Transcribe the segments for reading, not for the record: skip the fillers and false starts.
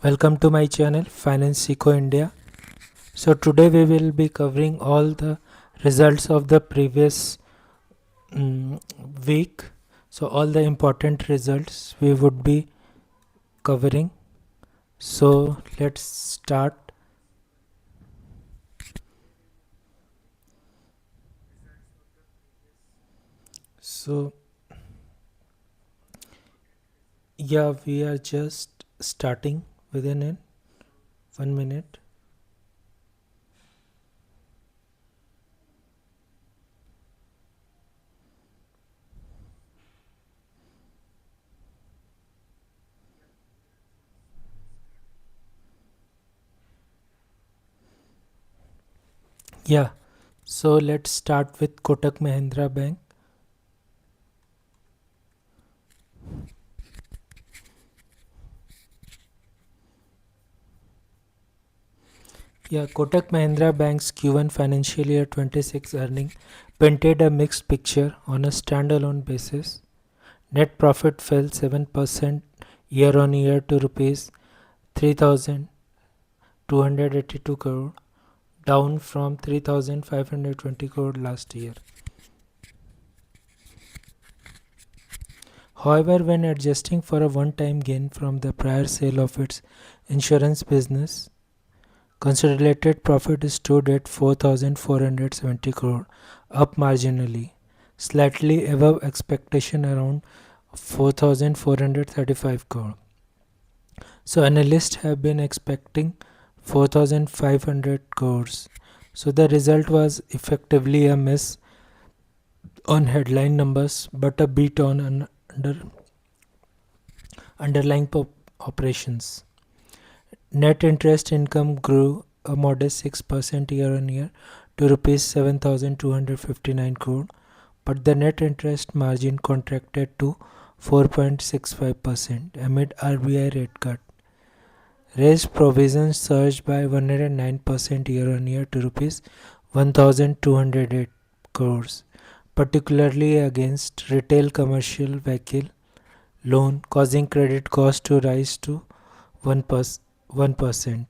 Welcome to my channel Finance Eco India. So today we will be covering all the results of the previous week. So all the important results we would be covering. So let's start. So yeah, we are just starting within 1 minute. Yeah, so let's start with Kotak Mahindra Bank. Yeah, Kotak Mahindra Bank's Q1 financial year 26 earning painted a mixed picture on a standalone basis. Net profit fell 7% year on year to rupees 3,282 crore, down from 3,520 crore last year. However, when adjusting for a one-time gain from the prior sale of its insurance business, consolidated profit stood at 4,470 crore, up marginally, slightly above expectation around 4,435 crore. So analysts have been expecting 4,500 crores. So the result was effectively a miss on headline numbers but a beat on underlying operations. Net interest income grew a modest 6% year on year to rupees 7,259 crore, but the net interest margin contracted to 4.65% amid RBI rate cut. Raised provisions surged by 109% year on year to rupees 1,208 crores, particularly against retail commercial vehicle loan, causing credit cost to rise to 1%.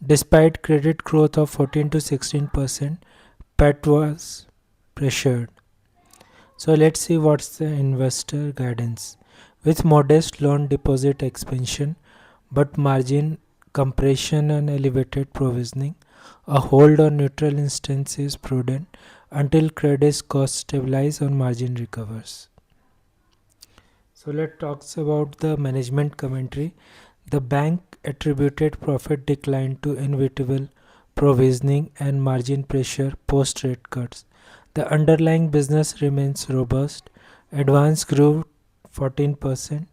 Despite credit growth of 14 to 16%, PAT was pressured. So let's see what's the investor guidance. With modest loan deposit expansion but margin compression and elevated provisioning, a hold on neutral instance is prudent until credit costs stabilize or margin recovers. So let's talk about the management commentary. The bank attributed profit decline to inevitable provisioning and margin pressure post rate cuts. The underlying business remains robust. Advance grew 14%,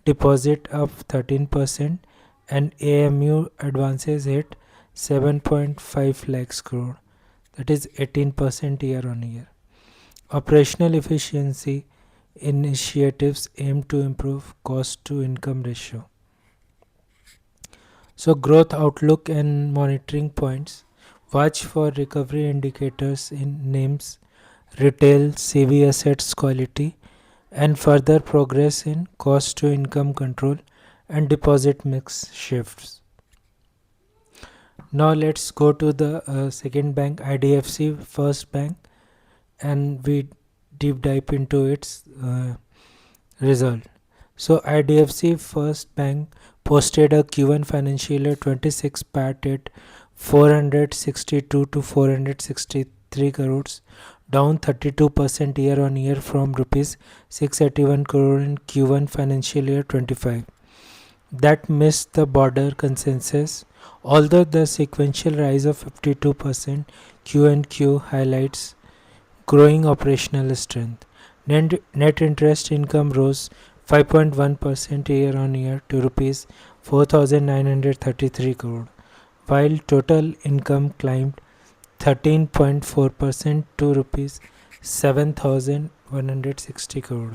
deposit up 13%, and AMU advances hit 7.5 lakhs crore, that is 18% year on year. Operational efficiency initiatives aim to improve cost to income ratio. So growth outlook and monitoring points. Watch for recovery indicators in names, retail, CV assets quality, and further progress in cost to income control and deposit mix shifts. Now let's go to the second bank, IDFC First Bank, and we deep dive into its result. So IDFC First Bank posted a Q1 financial year 26 PAT at 462 to 463 crores, down 32% year on year from rupees 681 crore in Q1 financial year 25. That missed the border consensus, although the sequential rise of 52% Q and Q highlights growing operational strength. Net interest income rose 5.1% year on year to rupees 4,933 crore, while total income climbed 13.4% to rupees 7,160 crore.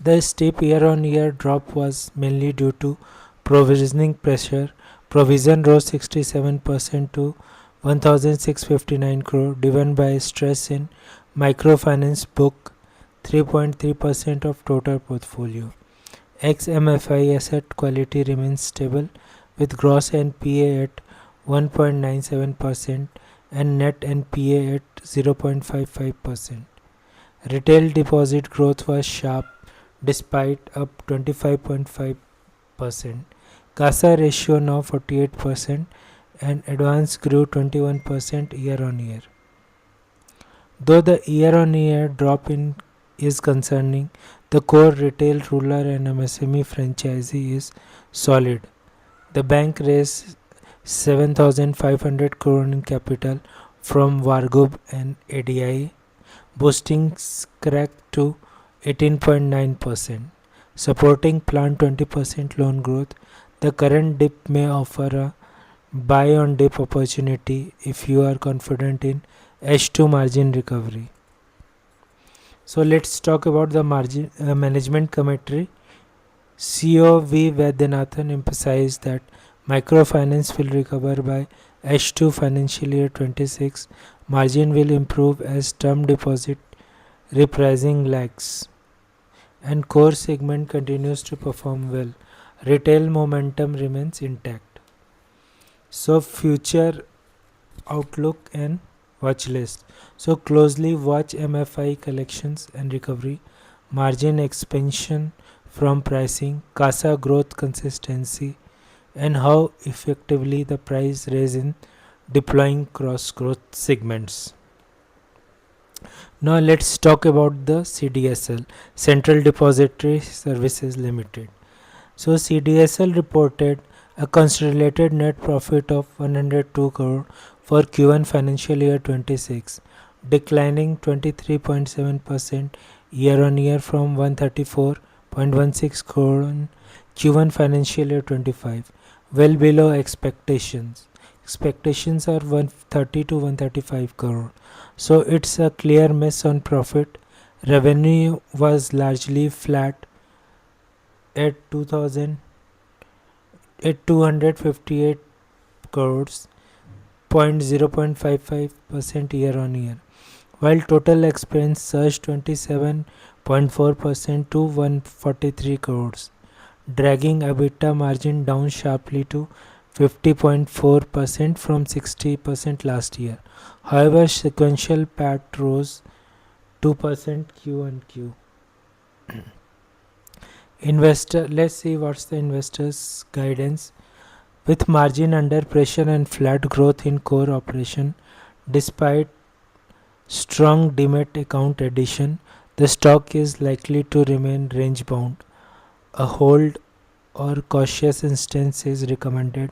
The steep year-on-year drop was mainly due to provisioning pressure. Provision rose 67% to 1,659 crore, driven by stress in microfinance book, 3.3% of total portfolio, Ex-MFI asset quality remains stable with gross NPA at 1.97% and net NPA at 0.55%. Retail deposit growth was sharp despite up 25.5%. CASA ratio now 48% and advance grew 21% year on year. Though the year-on-year drop in is concerning, the core retail, rural and MSME franchisee is solid. The bank raised 7,500 crore in capital from Wargub and ADI, boosting crack to 18.9%, supporting planned 20% loan growth. The current dip may offer a buy on dip opportunity if you are confident in H2 margin recovery. So let's talk about the margin management commentary. CEO V. Vaidyanathan emphasized that microfinance will recover by H2 financial year 26. Margin will improve as term deposit repricing lags and core segment continues to perform well. Retail momentum remains intact. So future outlook and watch list. So closely watch MFI collections and recovery, margin expansion from pricing, CASA growth consistency, and how effectively the price raise in deploying cross growth segments. Now let's talk about the CDSL, Central Depository Services Limited. So CDSL reported a consolidated net profit of 102 crore for Q1 financial year 26, declining 23.7% year on year from 134.16 crore in Q1 financial year 25, well below expectations. Expectations are 130 to 135 crore. So it's a clear miss on profit. Revenue was largely flat at 258 crores, 0.55% year on year, while total expense surged 27.4% to 143 crores, dragging EBITDA margin down sharply to 50.4% from 60% last year. However, sequential PAT rose 2% Q on Q. Let's see what's the investors' guidance. With margin under pressure and flat growth in core operation, despite strong demat account addition, the stock is likely to remain range bound. A hold or cautious instance is recommended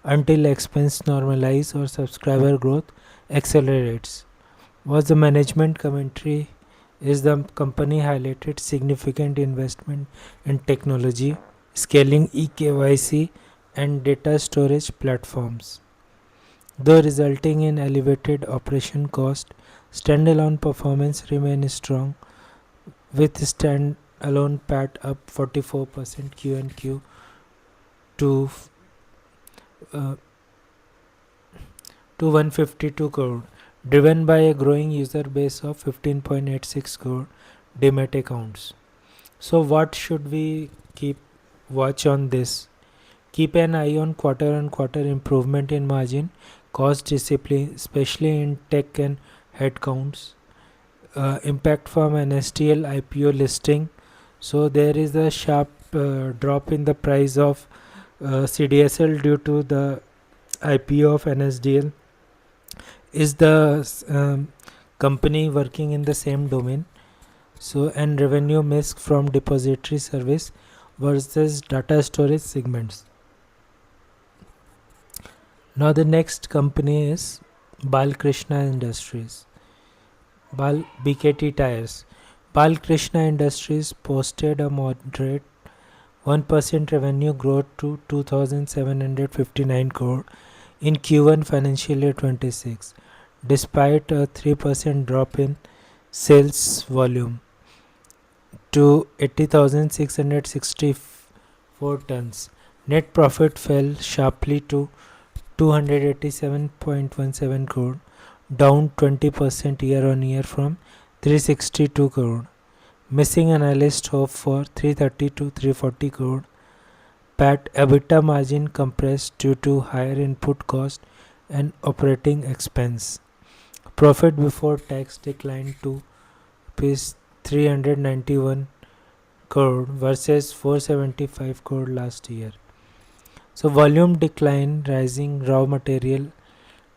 until expense normalize or subscriber growth accelerates. Was the management commentary is the company highlighted significant investment in technology, scaling eKYC and data storage platforms, though resulting in elevated operation cost. Standalone performance remains strong with standalone PAT up 44% Q and Q to 152 crore, driven by a growing user base of 15.86 crore demat accounts. So what should we keep watch on this? Keep an eye on quarter improvement in margin, cost discipline, especially in tech and headcounts. Impact from an STL IPO listing. So there is a sharp drop in the price of CDSL due to the IPO of NSDL. Is the company working in the same domain? So and revenue miss from depository service versus data storage segments. Now the next company is Balkrishna Industries. BKT Tires. Balkrishna Industries posted a moderate 1% revenue growth to 2,759 crore in Q1 financial year 26, despite a 3% drop in sales volume to 80,664 tons. Net profit fell sharply to 287.17 crore, down 20% year on year from 362 crore. missing analyst hope for 330 to 340 crore. PAT EBITDA margin compressed due to higher input cost and operating expense. Profit before tax declined to Rs 391 crore versus 475 crore last year. So volume decline, rising raw material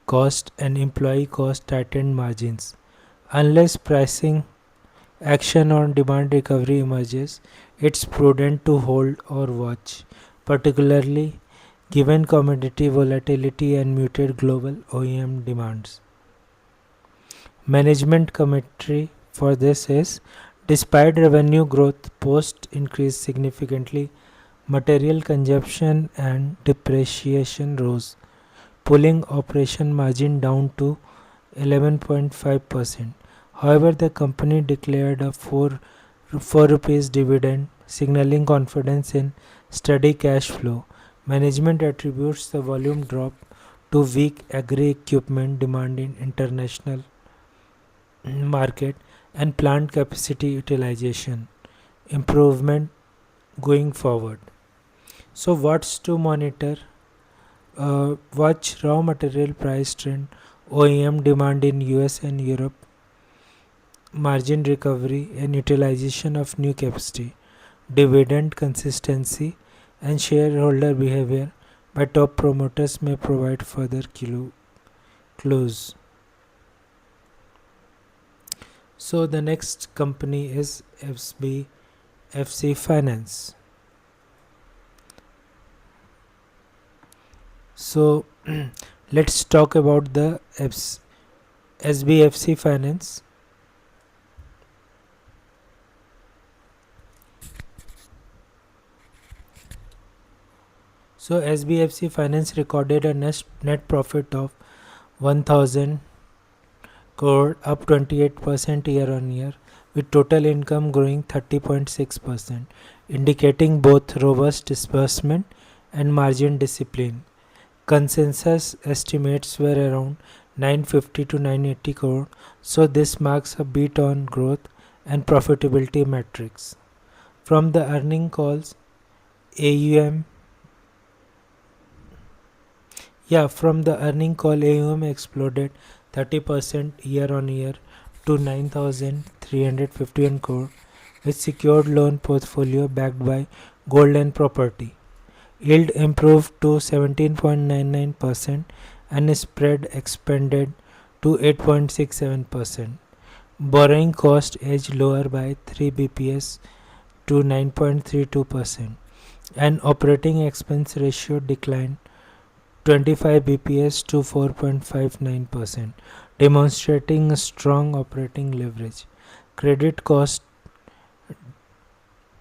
cost and employee cost tightened margins. Unless pricing action on demand recovery emerges, it's prudent to hold or watch, particularly given commodity volatility and muted global OEM demands. Management commentary for this is, despite revenue growth, post increased significantly, material consumption and depreciation rose, pulling operation margin down to 11.5%. However, the company declared a 4 rupees dividend, signaling confidence in steady cash flow. Management attributes the volume drop to weak agri equipment demand in international market and plant capacity utilization improvement going forward. So what's to monitor? Watch raw material price trend, OEM demand in US and Europe, margin recovery and utilization of new capacity, dividend consistency and shareholder behavior by top promoters may provide further clues. So the next company is SBFC Finance. So let's talk about the SBFC Finance. So SBFC Finance recorded a net profit of 1000 crore, up 28% year on year, with total income growing 30.6%, indicating both robust disbursement and margin discipline. Consensus estimates were around 950 to 980 crore, so this marks a beat on growth and profitability metrics. From the earning calls, AUM from the earning call, AUM exploded 30% year on year to 9,351 crore, with secured loan portfolio backed by gold and property. Yield improved to 17.99% and spread expanded to 8.67%. Borrowing cost edged lower by 3 bps to 9.32%, and operating expense ratio declined 25 bps to 4.59%, demonstrating a strong operating leverage. Credit cost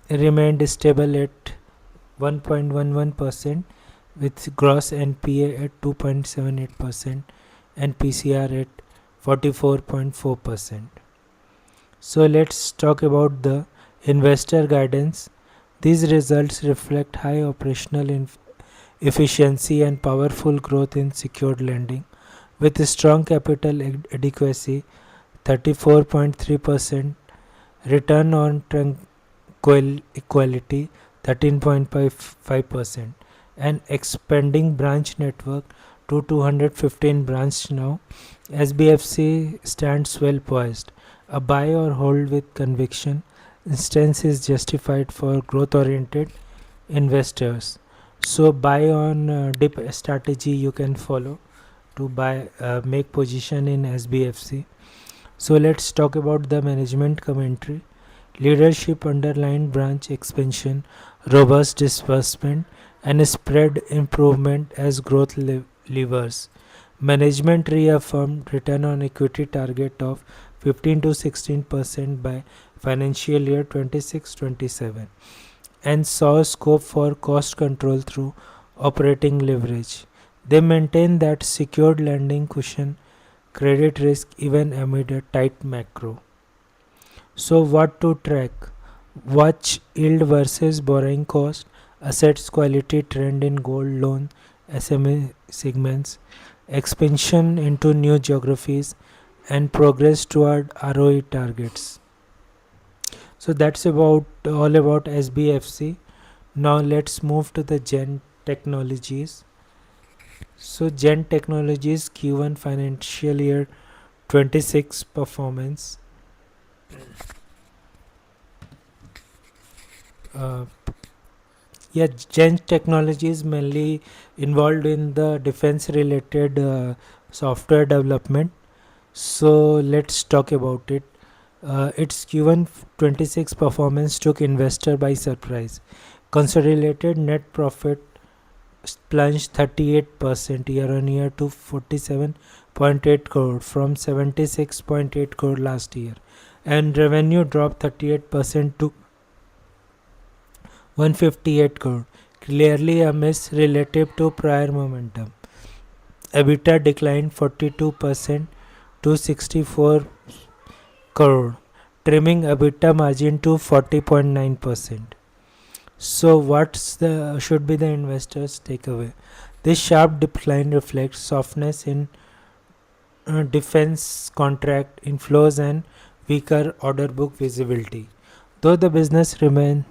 remained stable at 1.11%, with gross NPA at 2.78% and PCR at 44.4%. So let's talk about the investor guidance. These results reflect high operational efficiency and powerful growth in secured lending, with a strong capital adequacy, 34.3%, return on equality, 13.55%, and expanding branch network to 215 branches now. SBFC stands well poised. A buy or hold with conviction instance is justified for growth oriented investors. So buy on dip strategy you can follow to buy make position in SBFC. So let's talk about the management commentary. Leadership underlined branch expansion, robust disbursement and spread improvement as growth levers. Management reaffirmed return on equity target of 15 to 16% by financial year 26-27 and saw scope for cost control through operating leverage. They maintain that secured lending cushion credit risk even amid a tight macro. So what to track? Watch yield versus borrowing cost, assets quality trend in gold loan, SME segments, expansion into new geographies and progress toward ROE targets. So that's about all about SBFC. Now let's move to the Gen Technologies. So Gen Technologies Q1 financial year 26 performance. Uh, yeah, Gen Technology is mainly involved in the defense related software development. So let's talk about it. Its Q1 26 performance took investor by surprise. Consolidated net profit plunged 38% year on year to 47.8 crore from 76.8 crore last year, and revenue dropped 38% to 158 crore, clearly a miss relative to prior momentum. EBITDA declined 42% to 64 crore, trimming EBITDA margin to 40.9%. So, what's the should be the investors' takeaway? This sharp decline reflects softness in defense contract inflows and weaker order book visibility. Though the business remains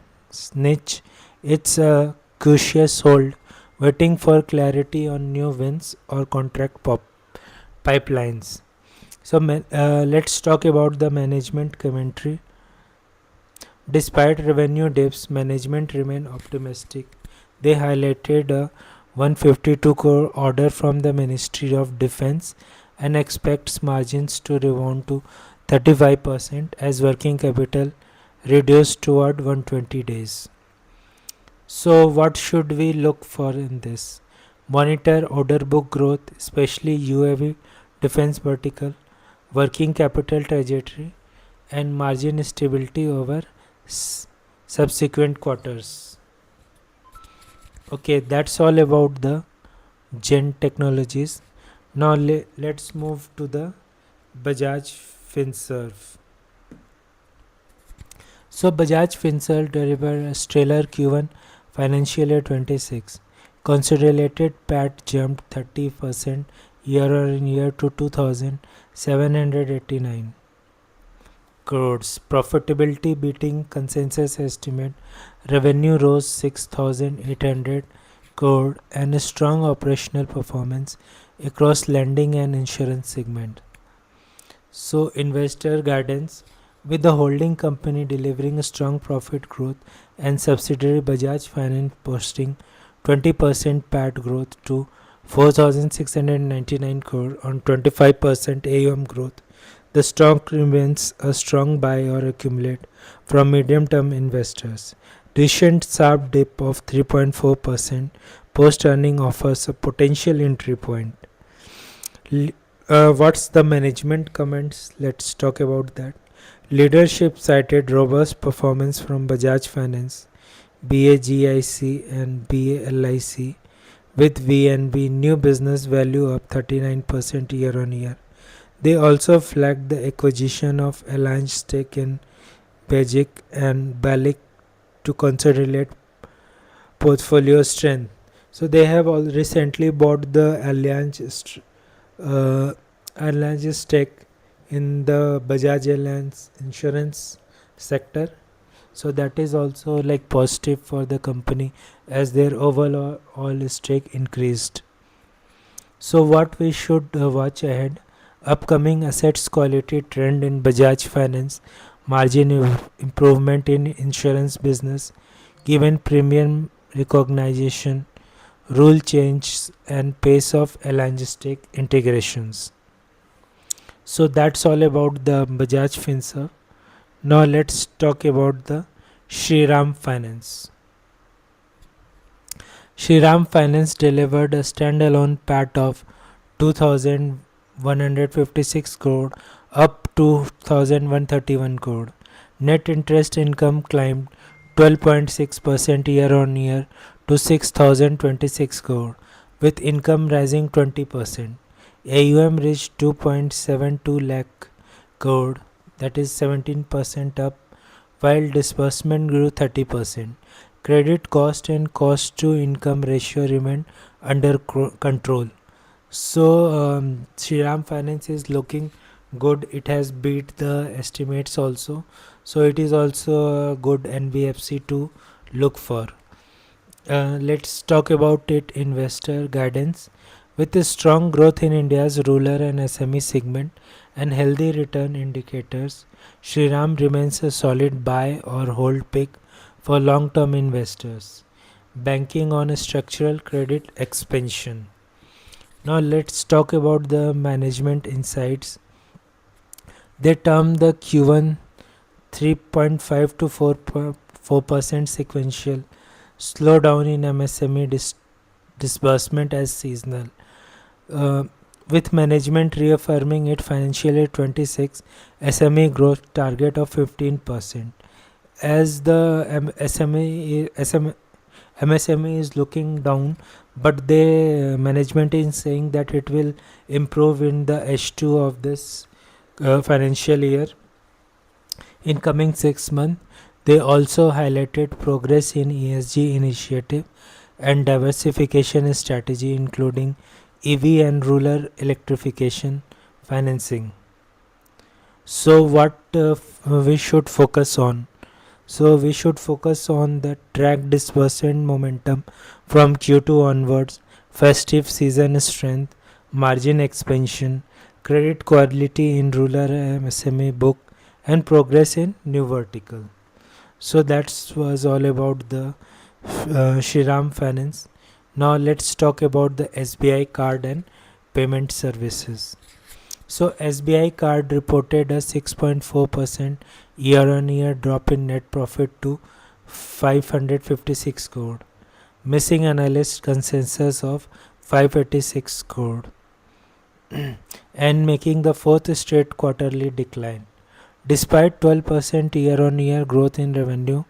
niche, it's a cautious hold, waiting for clarity on new wins or contract pipelines. So, let's talk about the management commentary. Despite revenue dips, management remained optimistic. They highlighted a 152 crore order from the Ministry of Defense and expects margins to rebound to 35% as working capital reduced toward 120 days. So, what should we look for in this? Monitor order book growth, especially UAV defense vertical, working capital trajectory, and margin stability over subsequent quarters. Okay, that's all about the Gen Technologies. Now let's move to the Bajaj Finserv. So Bajaj Finserv delivered a stellar Q1 financial year 26. Consolidated PAT jumped 30% year on year to 2,789 crores. Profitability beating consensus estimate. Revenue rose 6,800 crore and a strong operational performance across lending and insurance segment. So investor guidance, with the holding company delivering a strong profit growth and subsidiary Bajaj Finance posting 20% PAT growth to 4,699 crore on 25% AUM growth. The stock remains a strong buy or accumulate from medium-term investors. Recent sharp dip of 3.4% post-earning offers a potential entry point. What's the management comments? Let's talk about that. Leadership cited robust performance from Bajaj Finance, BAGIC and BALIC, with VNB new business value up 39% year on year. They also flagged the acquisition of Alliance stake in Bajaj and BALIC to consolidate portfolio strength. So they have all recently bought the Alliance stake in the Bajaj Alliance insurance sector. So that is also like positive for the company as their overall stake increased. So what we should watch ahead? Upcoming assets quality trend in Bajaj Finance, margin improvement in insurance business, given premium recognition, rule change and pace of stake integrations. So that's all about the Bajaj Finserv. Now let's talk about the Shriram Finance. Shriram Finance delivered a standalone PAT of 2,156 crore, up to 2,131 crore. Net interest income climbed 12.6% year on year to 6,026 crore, with income rising 20%. AUM reached 2.72 lakh crore, that is 17% up, while disbursement grew 30%. Credit cost and cost to income ratio remained under control. So Shriram Finance is looking good. It has beat the estimates also, so it is also a good NBFC to look for. Let's talk about it. Investor guidance. With a strong growth in India's rural and SME segment and healthy return indicators, Shriram remains a solid buy or hold pick for long-term investors, banking on a structural credit expansion. Now let's talk about the management insights. They term the Q1 3.5 to 4% sequential slowdown in MSME disbursement as seasonal, uh, with management reaffirming its financial year 26 SME growth target of 15%. As the MSME is looking down, but the management is saying that it will improve in the H2 of this financial year. In coming 6 months, they also highlighted progress in ESG initiative and diversification strategy, including EV and rural electrification financing. So, what we should focus on? So, we should focus on the track disbursement momentum from Q2 onwards, festive season strength, margin expansion, credit quality in rural MSME book, and progress in new vertical. So that was all about the Shriram Finance. Now let's talk about the SBI card and payment services. So SBI card reported a 6.4% year-on-year drop in net profit to 556 crore, missing analyst consensus of 586 crore and making the fourth straight quarterly decline. Despite 12% year-on-year growth in revenue,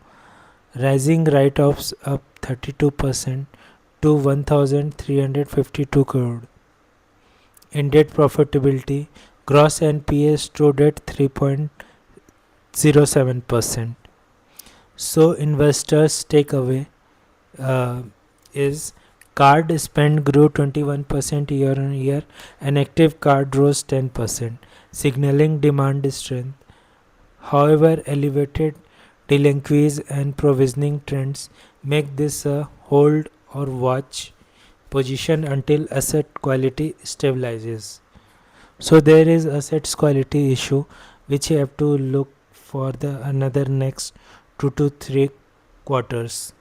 rising write-offs up 32% to 1,352 crore. In debt profitability, gross NPA stood at 3.07%. So investors' takeaway is card spend grew 21% year-on-year and active card rose 10%, signaling demand strength. However, elevated delinquencies and provisioning trends make this a hold or watch position until asset quality stabilizes. So there is assets quality issue which you have to look for the another next 2 to 3 quarters.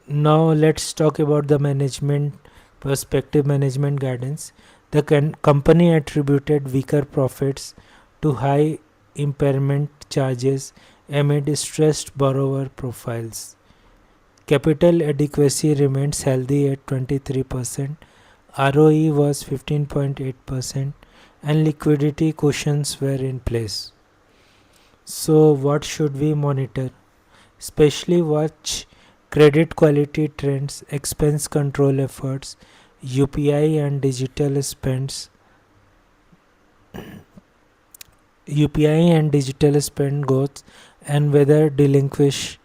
Now let's talk about the management perspective, management guidance. The company attributed weaker profits to high impairment charges amid stressed borrower profiles. Capital adequacy remains healthy at 23%, ROE was 15.8%, and liquidity cushions were in place. So, what should we monitor? Especially watch credit quality trends, expense control efforts, UPI and digital spends. UPI and digital spend growth, and whether delinquency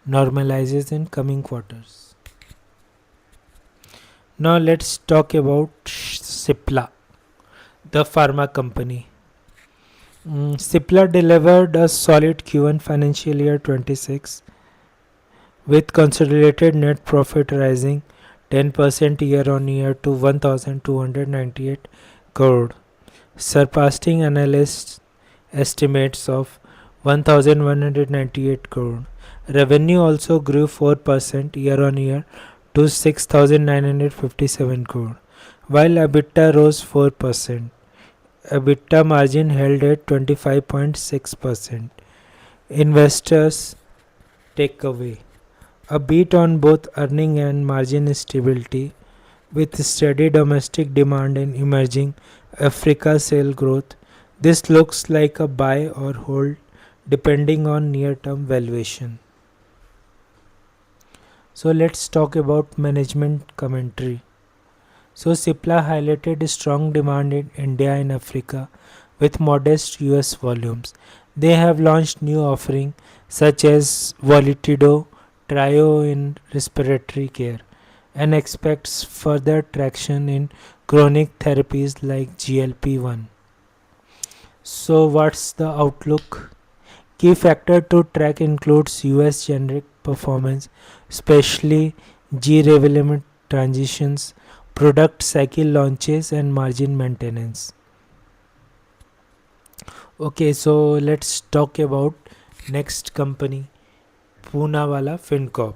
normalizes in coming quarters. Now let's talk about Cipla, the pharma company. Cipla delivered a solid Q1 financial year 26 with consolidated net profit rising 10% year-on-year to 1,298 crore, surpassing analysts' estimates of 1,198 crore. Revenue also grew 4% year-on-year to 6,957 crore, while EBITDA rose 4%. EBITDA margin held at 25.6%. Investors takeaway: a beat on both earning and margin stability, with steady domestic demand and emerging Africa sale growth. This looks like a buy or hold depending on near-term valuation. So let's talk about management commentary. So Cipla highlighted strong demand in India and Africa with modest US volumes. They have launched new offerings such as Volitido Trio in respiratory care and expects further traction in chronic therapies like GLP-1. So what's the outlook? Key factor to track includes US generic performance, especially G Revlimid transitions, product cycle launches and margin maintenance. Okay, so let's talk about next company, Poonawalla FinCorp.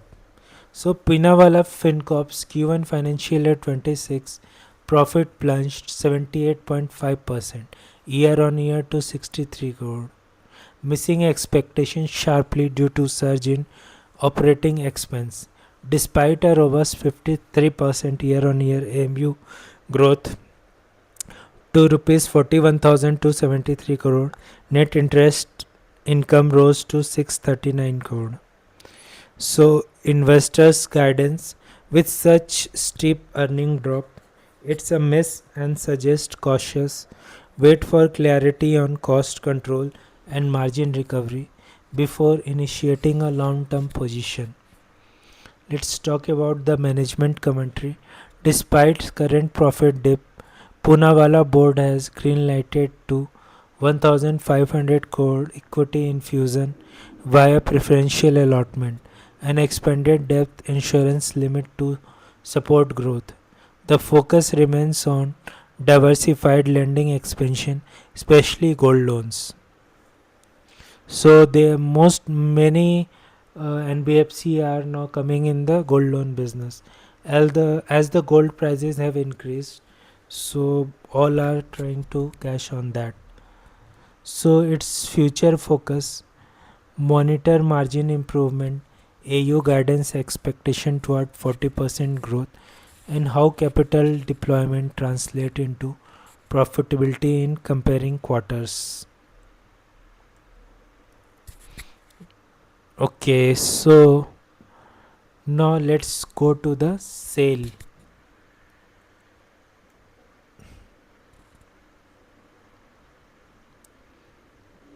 So Poonawalla FinCorp's Q1 financial year 26 profit plunged 78.5% year on year to 63 crore, missing expectations sharply due to surge in operating expense. Despite a robust 53% year-on-year AMU growth to rupees 41,273 crore, net interest income rose to 639 crore. So, investors' guidance with such steep earning drop, it's a miss and suggest cautious. Wait for clarity on cost control and margin recovery before initiating a long-term position. Let's talk about the management commentary. Despite current profit dip, Poonawalla board has green-lighted to 1,500 crore equity infusion via preferential allotment and expanded debt insurance limit to support growth. The focus remains on diversified lending expansion, especially gold loans. So the most many NBFC are now coming in the gold loan business. As the gold prices have increased, so all are trying to cash on that. So its future focus, monitor margin improvement, AU guidance expectation toward 40% growth, and how capital deployment translate into profitability in comparing quarters. Okay, so now let's go to the sale.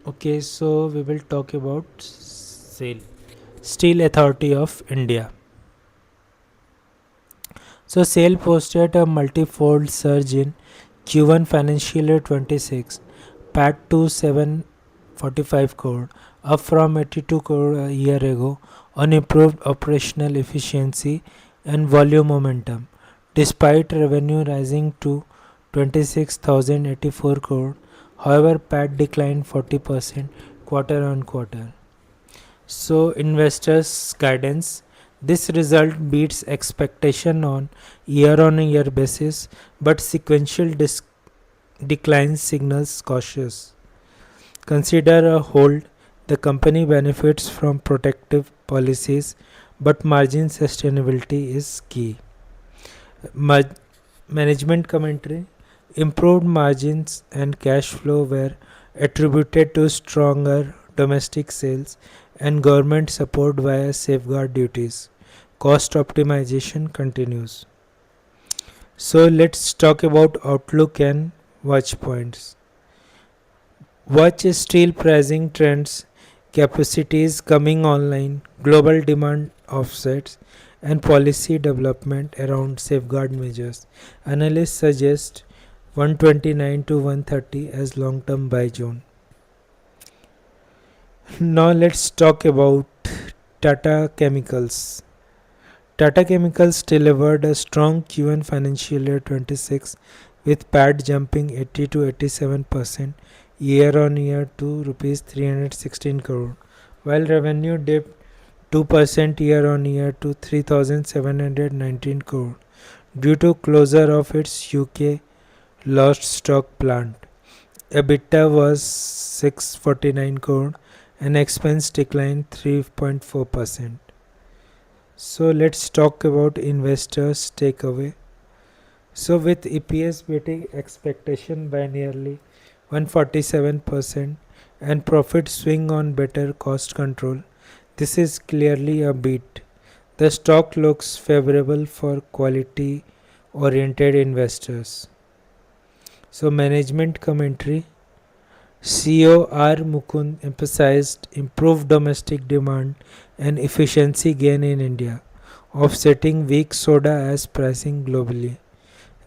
Okay, so we will talk about sale. Steel Authority of India. So SAIL posted a multi-fold surge in Q1 financial year 26, PAT to 745 crore, up from 82 crore a year ago on improved operational efficiency and volume momentum. Despite revenue rising to 26,084 crore, however PAT declined 40% quarter on quarter. So investors guidance, this result beats expectation on year-on-year basis, but sequential decline signals cautious. Consider a hold. The company benefits from protective policies, but margin sustainability is key. Ma- Management commentary, improved margins and cash flow were attributed to stronger domestic sales and government support via safeguard duties. Cost optimization continues. So let's talk about outlook and watch points. Watch steel pricing trends, capacities coming online, global demand offsets, and policy development around safeguard measures. Analysts suggest 129 to 130 as long-term buy zone. Now let's talk about Tata Chemicals. Tata Chemicals delivered a strong Q1 financial year 26 with PAT jumping 80 to 87% year on year to rupees 316 crore, while revenue dipped 2% year on year to 3,719 crore due to closure of its UK lost stock plant. EBITDA was 649 crore and expense declined 3.4%. So let's talk about investors takeaway. So with EPS beating expectation by nearly 147% and profit swing on better cost control, this is clearly a beat. The stock looks favorable for quality oriented investors. So management commentary, CEO R. Mukund emphasized improved domestic demand and efficiency gain in India, offsetting weak soda ash pricing globally.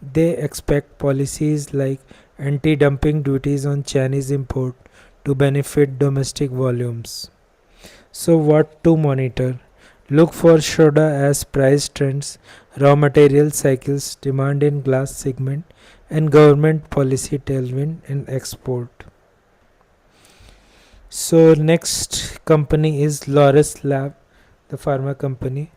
They expect policies like anti-dumping duties on Chinese import to benefit domestic volumes. So what to monitor? Look for soda as price trends, raw material cycles, demand in glass segment, and government policy tailwind in export. So next company is Laurus Lab, the pharma company.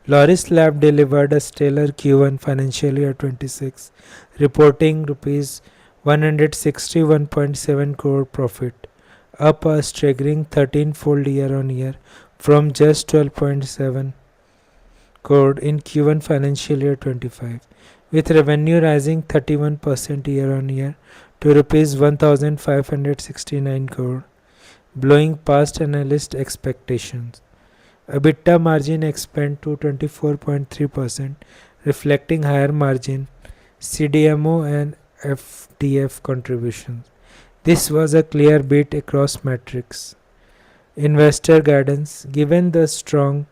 Laurus Lab delivered a stellar Q1 financial year 26, reporting rupees 161.7 crore profit, up a staggering 13-fold year-on-year from just 12.7 crore in Q1 financial year 25, with revenue rising 31% year-on-year to rupees 1,569 crore, blowing past analyst expectations. EBITDA margin expanded to 24.3%, reflecting higher margin, CDMO and FDF contributions. This was a clear beat across metrics. Investor guidance: given the strong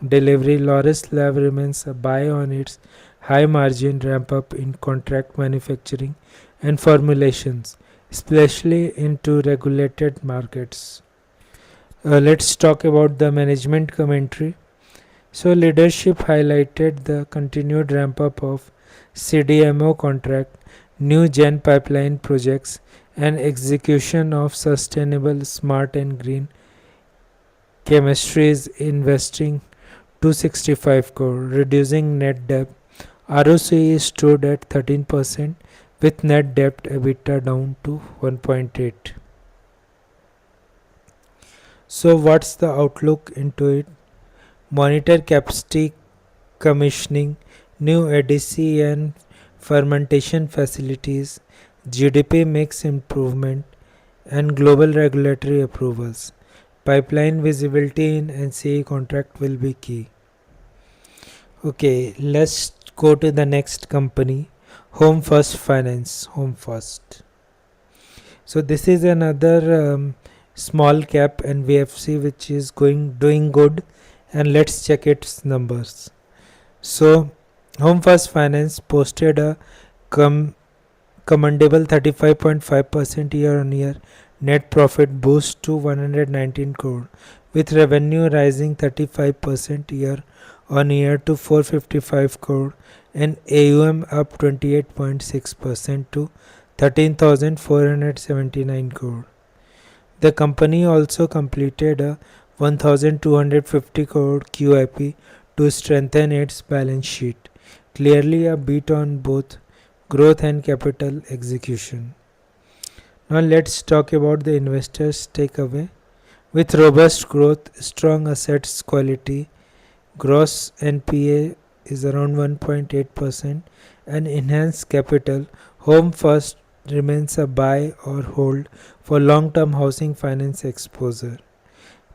delivery, Laurus Lab remains a buy on its high margin ramp up in contract manufacturing and formulations, especially into regulated markets. Let's talk about the management commentary. So, leadership highlighted the continued ramp up of CDMO contract, new gen pipeline projects, and execution of sustainable, smart, and green chemistries, investing 265 crore, reducing net debt. ROCE stood at 13% with net debt EBITDA down to 1.8. So what's the outlook into it? Monitor capacity commissioning, new ADC and fermentation facilities, GDP mix improvement, and global regulatory approvals. Pipeline visibility in NCE contract will be key. Okay, let's go to the next company, Home First Finance. Home First. So this is another small cap NBFC which is doing good, and let's check its numbers. So Home First Finance posted a commendable 35.5% year-on-year net profit boost to 119 crore, with revenue rising 35% year-on-year to 455 crore and AUM up 28.6% to 13,479 crore. The company also completed a 1,250 crore QIP to strengthen its balance sheet, clearly a beat on both growth and capital execution. Now let's talk about the investors' takeaway. With robust growth, strong assets quality, gross NPA is around 1.8%, and enhanced capital, Home First remains a buy or hold for long-term housing finance exposure.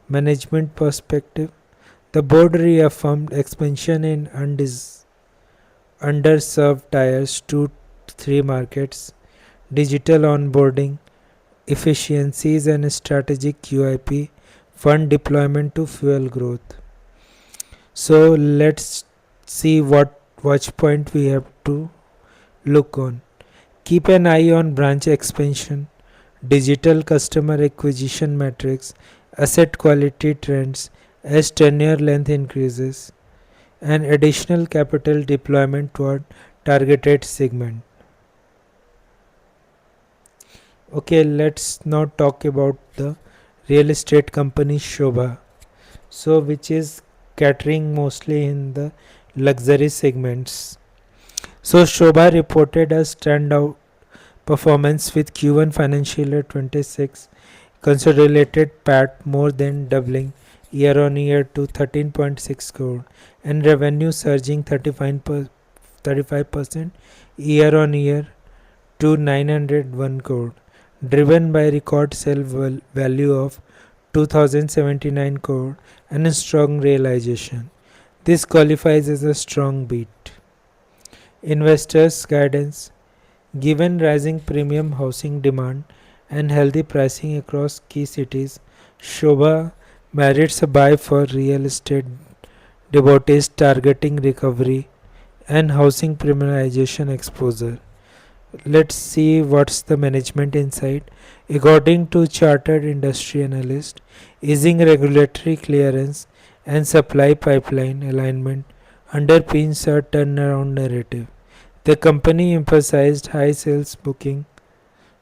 Management perspective: the board reaffirmed expansion in underserved tiers 2-3 markets, digital onboarding, efficiencies, and strategic QIP fund deployment to fuel growth. So let's see what watch point we have to look on. Keep an eye on branch expansion, digital customer acquisition metrics, asset quality trends as tenure length increases, and additional capital deployment toward targeted segment. Okay, let's now talk about the real estate company Sobha, so which is catering mostly in the luxury segments. So Sobha reported a standout performance with Q1 financial year 26 consolidated PAT more than doubling year-on-year to 13.6 crore and revenue surging 35% year-on-year to 901 crore, driven by record sale value of 2079 crore and a strong realization. This qualifies as a strong beat. Investors' guidance: given rising premium housing demand and healthy pricing across key cities, Sobha merits a buy for real estate devotees targeting recovery and housing premiumization exposure. Let's see what's the management insight. According to chartered industry analyst, easing regulatory clearance and supply pipeline alignment underpins a turnaround narrative. The company emphasized high sales booking,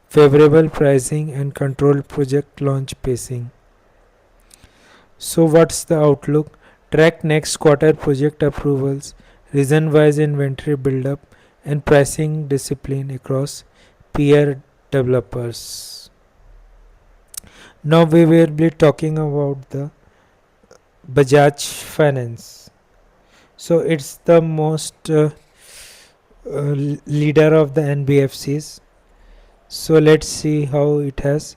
favorable pricing, and controlled project launch pacing. So, what's the outlook? Track next quarter project approvals, region wise inventory buildup, and pricing discipline across peer developers. Now, we will be talking about the Bajaj Finance. So, it's the most leader of the NBFCs. So, let's see how it has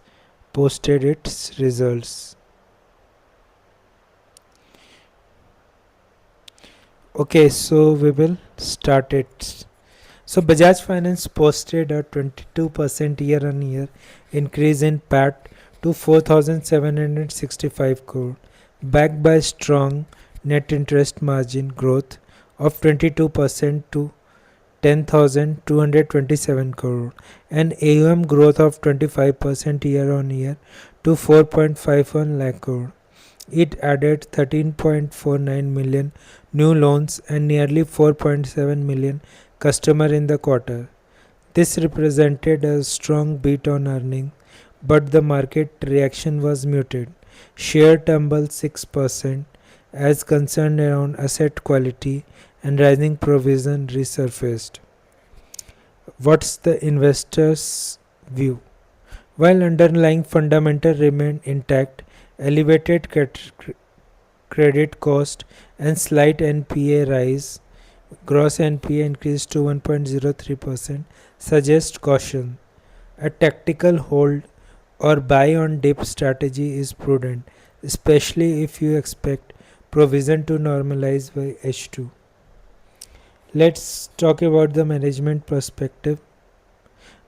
posted its results. Okay, so we will start it. So Bajaj Finance posted a 22% year-on-year increase in PAT to 4,765 crore, backed by strong net interest margin growth of 22% to 10,227 crore and AUM growth of 25% year-on-year to 4.51 lakh crore. It added 13.49 million new loans and nearly 4.7 million customers in the quarter. This represented a strong beat on earnings, but the market reaction was muted. Share tumbled 6% as concern around asset quality and rising provision resurfaced. What's the investors' view? While underlying fundamentals remain intact, elevated credit cost and slight NPA rise, gross NPA increased to 1.03%, suggest caution. A tactical hold or buy on dip strategy is prudent, especially if you expect provision to normalize by H2. Let's talk about the management perspective.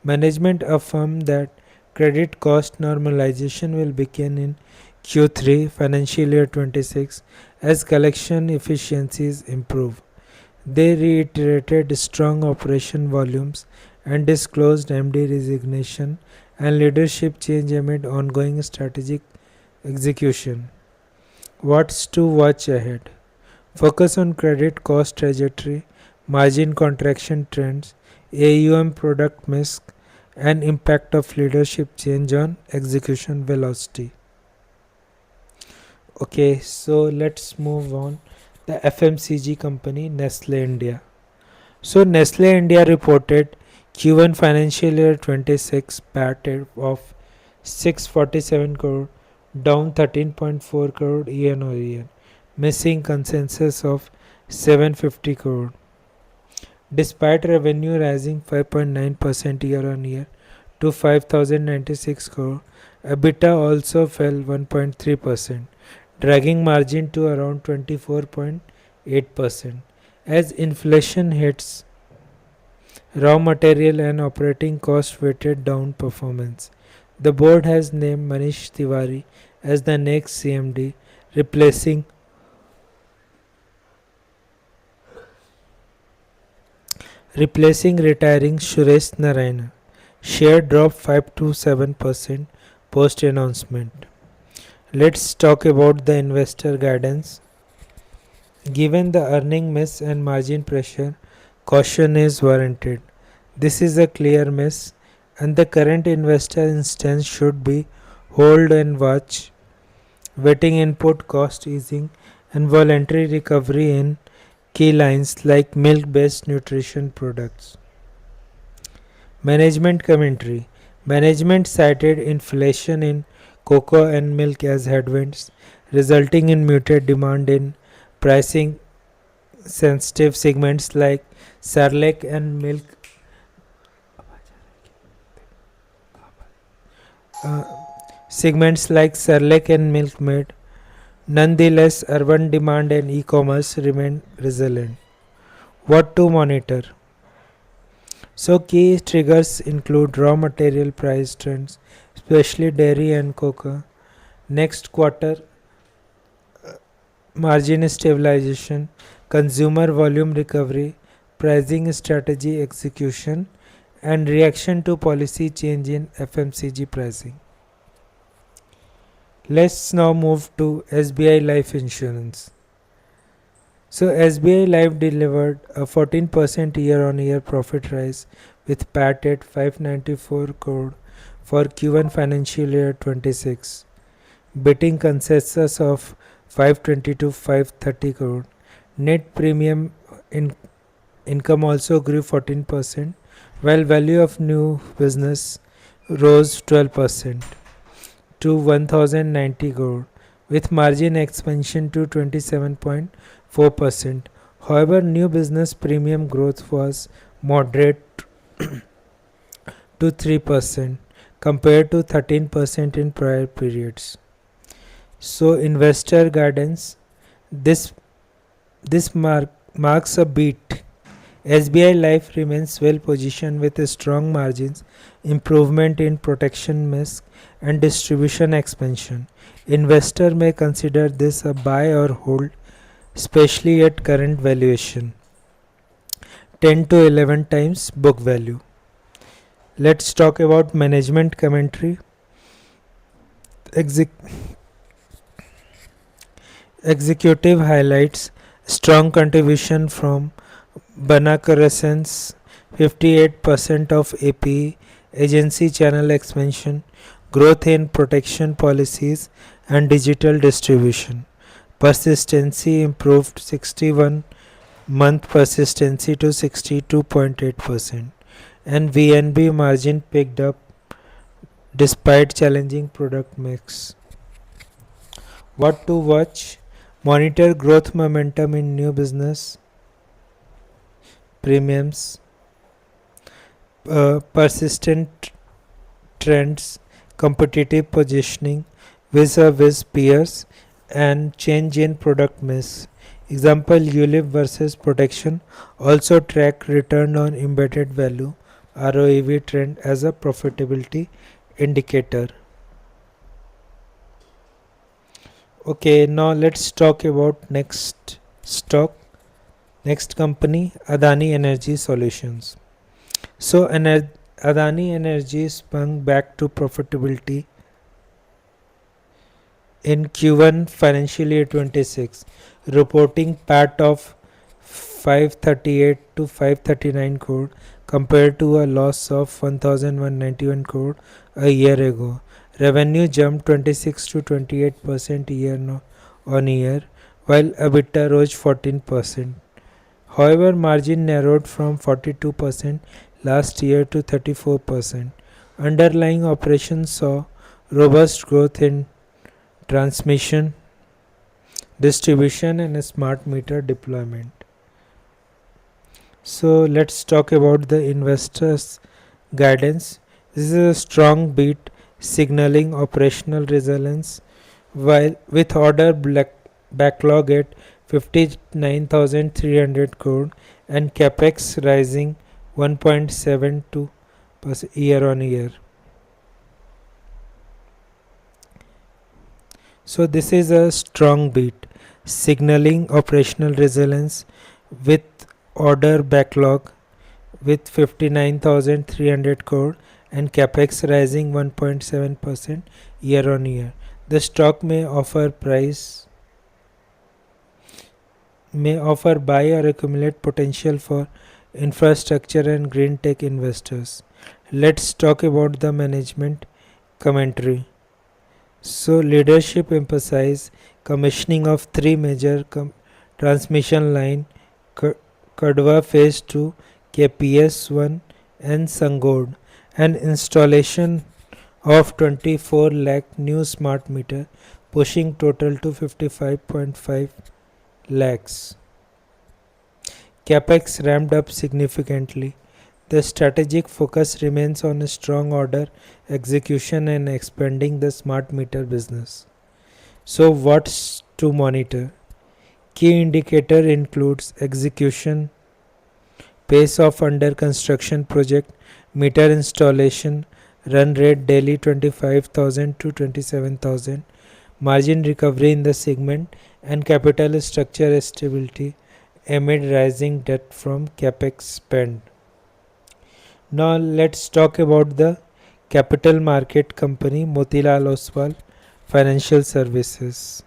Management affirmed that credit cost normalization will begin in Q3 financial year 26 as collection efficiencies improve. They reiterated strong operation volumes and disclosed MD resignation and leadership change amid ongoing strategic execution. What's to watch ahead? Focus on credit cost trajectory, margin contraction trends, AUM product mix, and impact of leadership change on execution velocity. Okay, so let's move on. The FMCG company Nestlé India. So Nestlé India reported Q1 financial year 26 PAT of 647 crore, down 13.4 crore year on year, missing consensus of 750 crore. Despite revenue rising 5.9% year on year to 5096 crore, EBITDA also fell 1.3%, dragging margin to around 24.8%. As inflation hits, raw material and operating cost weighted down performance. The board has named Manish Tiwari as the next CMD, replacing retiring Suresh Narayana. Share dropped 5 to 7% post announcement. Let's talk about the investor guidance. Given the earning miss and margin pressure, caution is warranted. This is a clear miss, and the current investor instance should be hold and watch, waiting input cost easing, and voluntary recovery in key lines like milk based nutrition products. Management commentary. Management cited inflation in cocoa and milk as headwinds, resulting in muted demand in pricing sensitive segments like Cerelac and milk. Uh, Segments like Cerelac and Milk Maid. Nonetheless, urban demand and e-commerce remain resilient. What to monitor? So key triggers include raw material price trends, especially dairy and cocoa. Next quarter margin stabilization, consumer volume recovery, pricing strategy execution, and reaction to policy change in FMCG pricing. Let's now move to SBI Life Insurance. So SBI Life delivered a 14% year-on-year profit rise with PAT at 594 crore for Q1 financial year 26, beating consensus of 520 to 530 crore. Net premium income also grew 14%, while value of new business rose 12% to 1090 crore, with margin expansion to 27.4%. However, new business premium growth was moderate to 3% compared to 13% in prior periods. So, investor guidance, this marks a beat. SBI Life remains well positioned with strong margins, improvement in protection risk, and distribution expansion. Investor may consider this a buy or hold, especially at current valuation, 10 to 11 times book value. Let's talk about management commentary. Executive highlights strong contribution from Banakarson's 58% of APE, agency channel expansion, growth in protection policies, and digital distribution. Persistency improved 61-month persistency to 62.8%, and VNB margin picked up despite challenging product mix. What to watch? Monitor growth momentum in new business premiums, persistent trends, competitive positioning vis-a-vis peers, and change in product mix. Example, ULIP versus protection. Also track return on embedded value ROEV trend as a profitability indicator. Okay, now let's talk about next company, Adani Energy Solutions. So Adani Energy sprung back to profitability in Q1 financial year 26, reporting PAT of 538 to 539 crore compared to a loss of 1191 crore a year ago. Revenue jumped 26 to 28% year on year, while EBITDA rose 14%. However, margin narrowed from 42% last year to 34%. Underlying operations saw robust growth in transmission, distribution, and smart meter deployment. So let's talk about the investors' guidance. This is a strong beat signaling operational resilience, while with order backlog at 59,300 crore and capex rising 1.72% year on year. So this is a strong beat signaling operational resilience with order backlog with 59,300 crore and capex rising 1.7% year on year. The stock may offer buy or accumulate potential for infrastructure and green tech investors. Let's talk about the management commentary. So leadership emphasize commissioning of three major transmission line, Kadwa phase 2, KPS 1 and Sangod, and installation of 24 lakh new smart meter, pushing total to 55.5 lakhs. Capex ramped up significantly. The strategic focus remains on a strong order execution and expanding the smart meter business. So what's to monitor? Key indicator includes execution, pace of under construction project, meter installation, run rate daily 25,000 to 27,000, margin recovery in the segment, and capital structure stability amid rising debt from capex spend. Now let's talk about the capital market company Motilal Oswal Financial Services.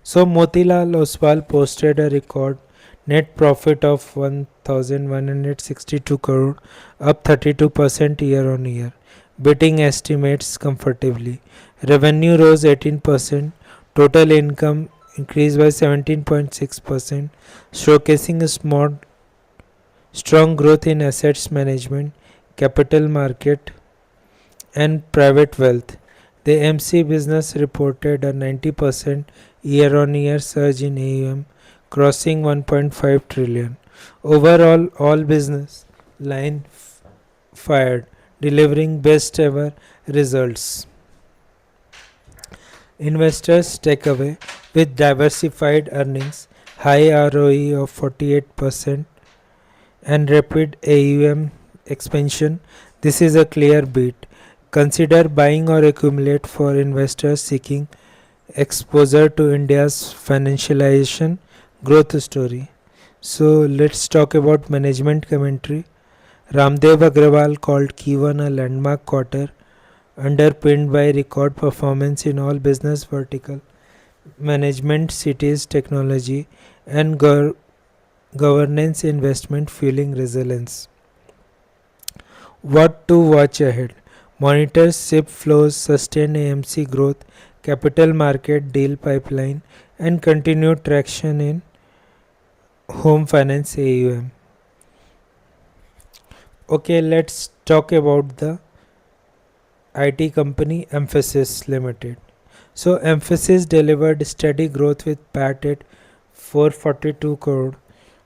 So Motilal Oswal posted a record net profit of 1162 crore, up 32% year on year, beating estimates comfortably. Revenue rose 18%, total income increased by 17.6%, showcasing a strong growth in assets management, capital market, and private wealth. The MC business reported a 90% year-on-year surge in AUM, crossing 1.5 trillion. Overall, all business line fired, delivering best ever results. Investors take away with diversified earnings, high ROE of 48%, and rapid AUM expansion. This is a clear beat. Consider buying or accumulate for investors seeking exposure to India's financialization growth story. So let's talk about management commentary. Ramdev Agrawal called Q1 a landmark quarter, underpinned by record performance in all business vertical, management, cities, technology, and governance investment fueling resilience. What to watch ahead? Monitor SIP flows, sustain AMC growth, capital market deal pipeline, and continued traction in home finance AUM. Okay, let's talk about the IT company Infosys Limited. So Infosys delivered steady growth with PAT at 442 crore,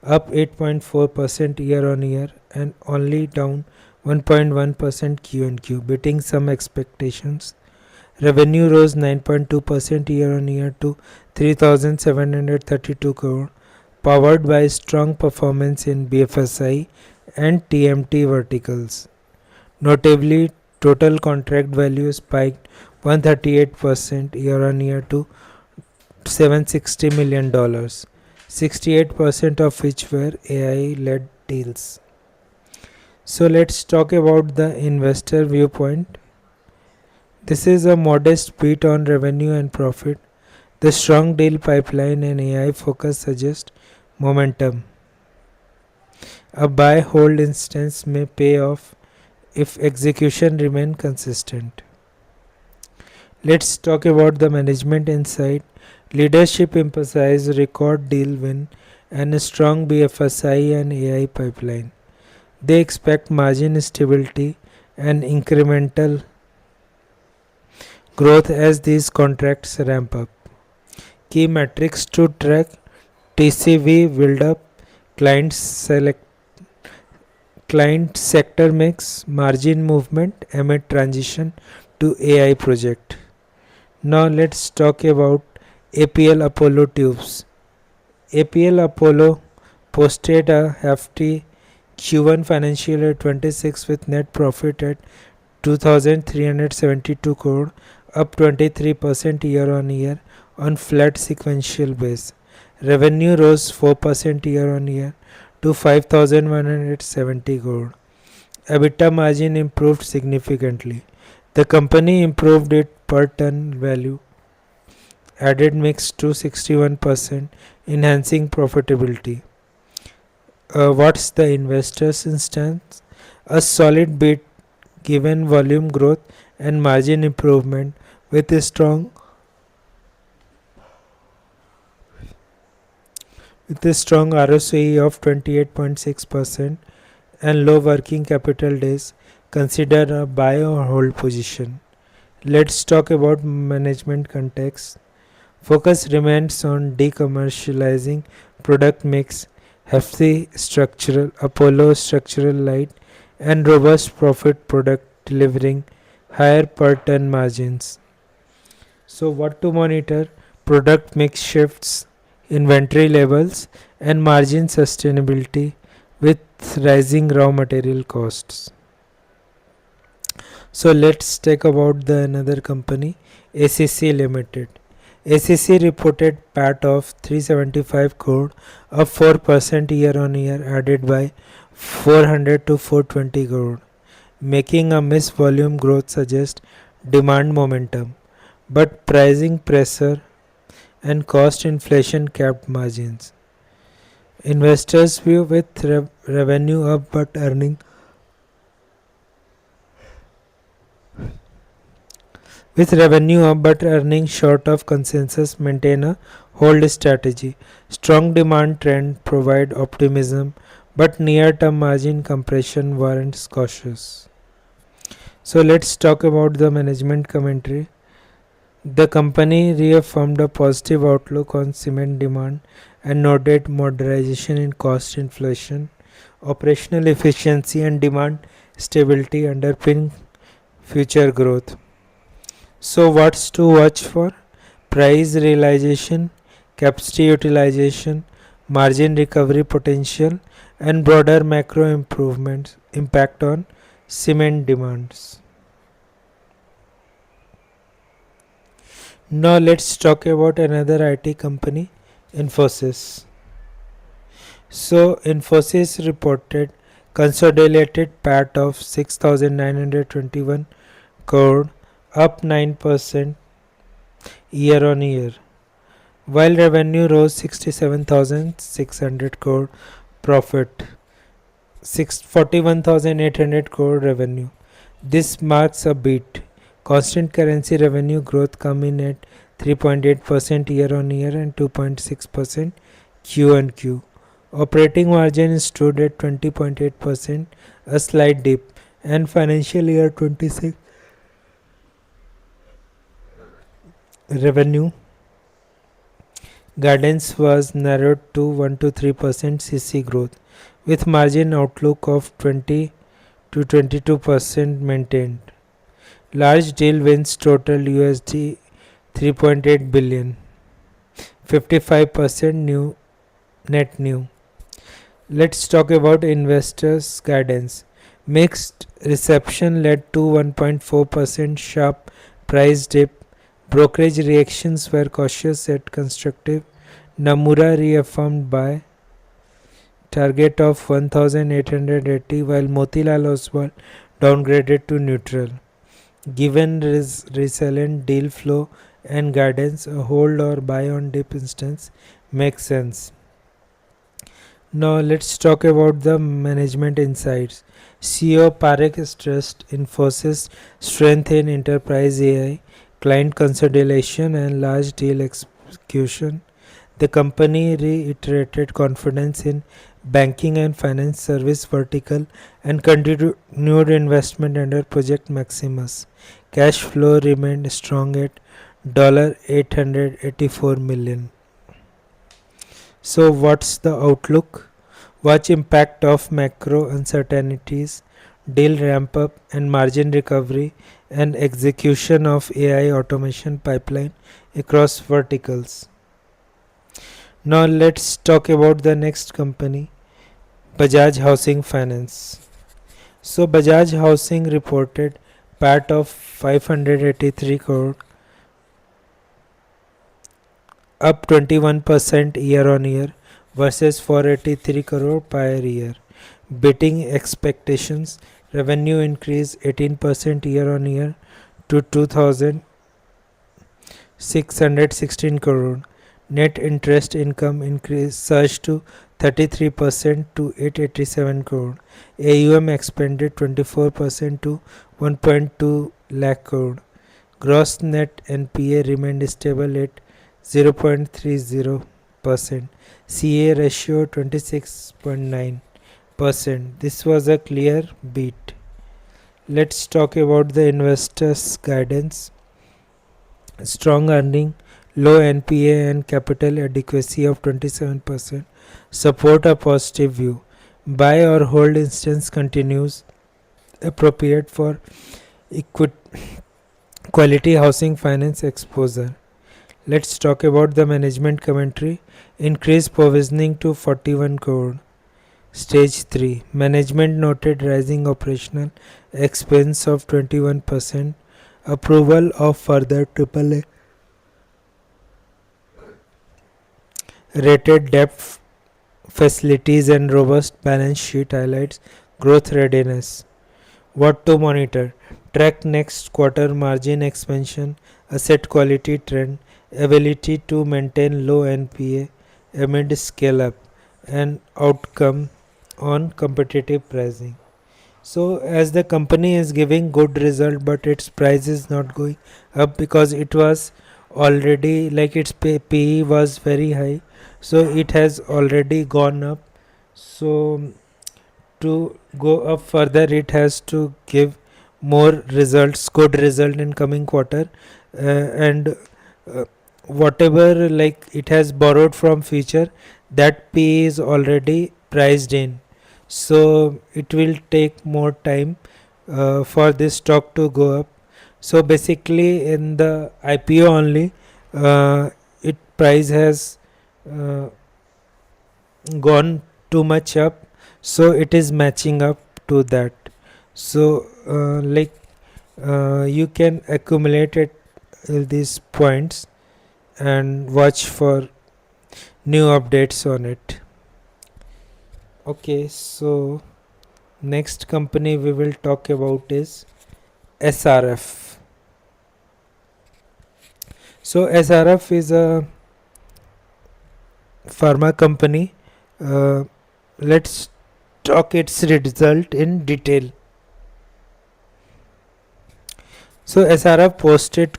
up 8.4% year on year and only down 1.1% Q on Q, beating some expectations. Revenue rose 9.2% year on year to 3,732 crore, powered by strong performance in BFSI and TMT verticals. Notably, total contract value spiked 138% year on year to $760 million, 68% of which were AI led deals. So let's talk about the investor viewpoint. This is a modest beat on revenue and profit. The strong deal pipeline and AI focus suggest momentum. A buy hold instance may pay off if execution remain consistent. Let's talk about the management insight. Leadership emphasized record deal win and a strong BFSI and AI pipeline. They expect margin stability and incremental growth as these contracts ramp up. Key metrics to track: TCV build up, client sector mix, margin movement amid transition to AI project. Now let's talk about APL Apollo Tubes. APL Apollo posted a hefty Q1 financial year 26 with net profit at 2,372 crore, up 23% year on year on flat sequential base. Revenue rose 4% year on year to 5,170 crore. EBITDA margin improved significantly. The company improved its per ton value added mix to 61%, enhancing profitability. What's the investor's instance? A solid beat given volume growth and margin improvement with a strong ROCE of 28.6% and low working capital days. Consider a buy or hold position. Let's talk about management context. Focus remains on decommercializing product mix, hefty structural, Apollo structural light, and robust profit product delivering higher per ton margins. So, what to monitor? Product mix shifts, inventory levels, and margin sustainability with rising raw material costs. So, let's talk about the another company, ACC Limited. ACC reported PAT of 375 crore, up 4% year on year, added by 400 to 420 crore, making a miss volume growth suggest demand momentum, but pricing pressure and cost inflation capped margins. Investors view with revenue up but earning short of consensus maintain a hold strategy. Strong demand trend provide optimism, but near-term margin compression warrants cautious. So let's talk about the management commentary. The company reaffirmed a positive outlook on cement demand and noted moderation in cost inflation, operational efficiency and demand stability underpin future growth. So what's to watch for? Price realization, capacity utilization, margin recovery potential and broader macro improvements impact on cement demands. Now let's talk about another IT company, Infosys. So Infosys reported consolidated PAT of 6,921 crore, up 9% year on year, while revenue rose 67,600 crore, profit 41,800 crore revenue. This marks a beat. Constant currency revenue growth come in at 3.8% year on year and 2.6% Q on Q. Operating margin stood at 20.8%, a slight dip, and financial year 26 revenue guidance was narrowed to 1 to 3% CC growth, with margin outlook of 20 to 22% maintained. Large deal wins total USD 3.8 billion, 55% net new. Let's talk about investors' guidance. Mixed reception led to 1.4% sharp price dip. Brokerage reactions were cautious yet constructive. Nomura reaffirmed buy target of 1880, while Motilal Oswal downgraded to neutral. Given resilient deal flow and guidance, a hold or buy on dip instance makes sense. Now let's talk about the management insights. CEO Parekh stressed Infosys strength in enterprise AI, client consolidation and large deal execution. The company reiterated confidence in banking and finance service vertical and continued investment under Project Maximus. Cash flow remained strong at $884 million. So what's the outlook? Watch impact of macro uncertainties, deal ramp up and margin recovery and execution of AI automation pipeline across verticals. Now let's talk about the next company, Bajaj Housing Finance. So Bajaj Housing reported PAT of 583 crore, up 21% year on year versus 483 crore prior year, beating expectations. Revenue increased 18% year on year to 2,616 crore. Net interest income increased surged to 33% to 887 crore. AUM expanded 24% to 1.2 lakh crore. Gross net NPA remained stable at 0.30%. CA ratio 26.9%. This was a clear beat. Let's talk about the investors' guidance. Strong earning, low NPA and capital adequacy of 27% support a positive view. Buy or hold instance continues appropriate for quality housing finance exposure. Let's talk about the management commentary. Increased provisioning to 41 crore. Stage 3. Management noted rising operational expense of 21%. Approval of further AAA rated debt facilities and robust balance sheet highlights growth readiness. What to monitor? Track next quarter margin expansion, asset quality trend, ability to maintain low NPA amid scale up, and outcome on competitive pricing. So as the company is giving good result, but its price is not going up because it was already like its PE was very high, so it has already gone up. So to go up further, it has to give more results, good result in coming quarter, and whatever like it has borrowed from future, that PE is already priced in, so it will take more time for this stock to go up. So basically in the IPO only, it price has uh, gone too much up, so it is matching up to that. So you can accumulate it these points and watch for new updates on it. Okay, so next company we will talk about is SRF. So SRF is a pharma company. Uh, let's talk its result in detail. So SRF posted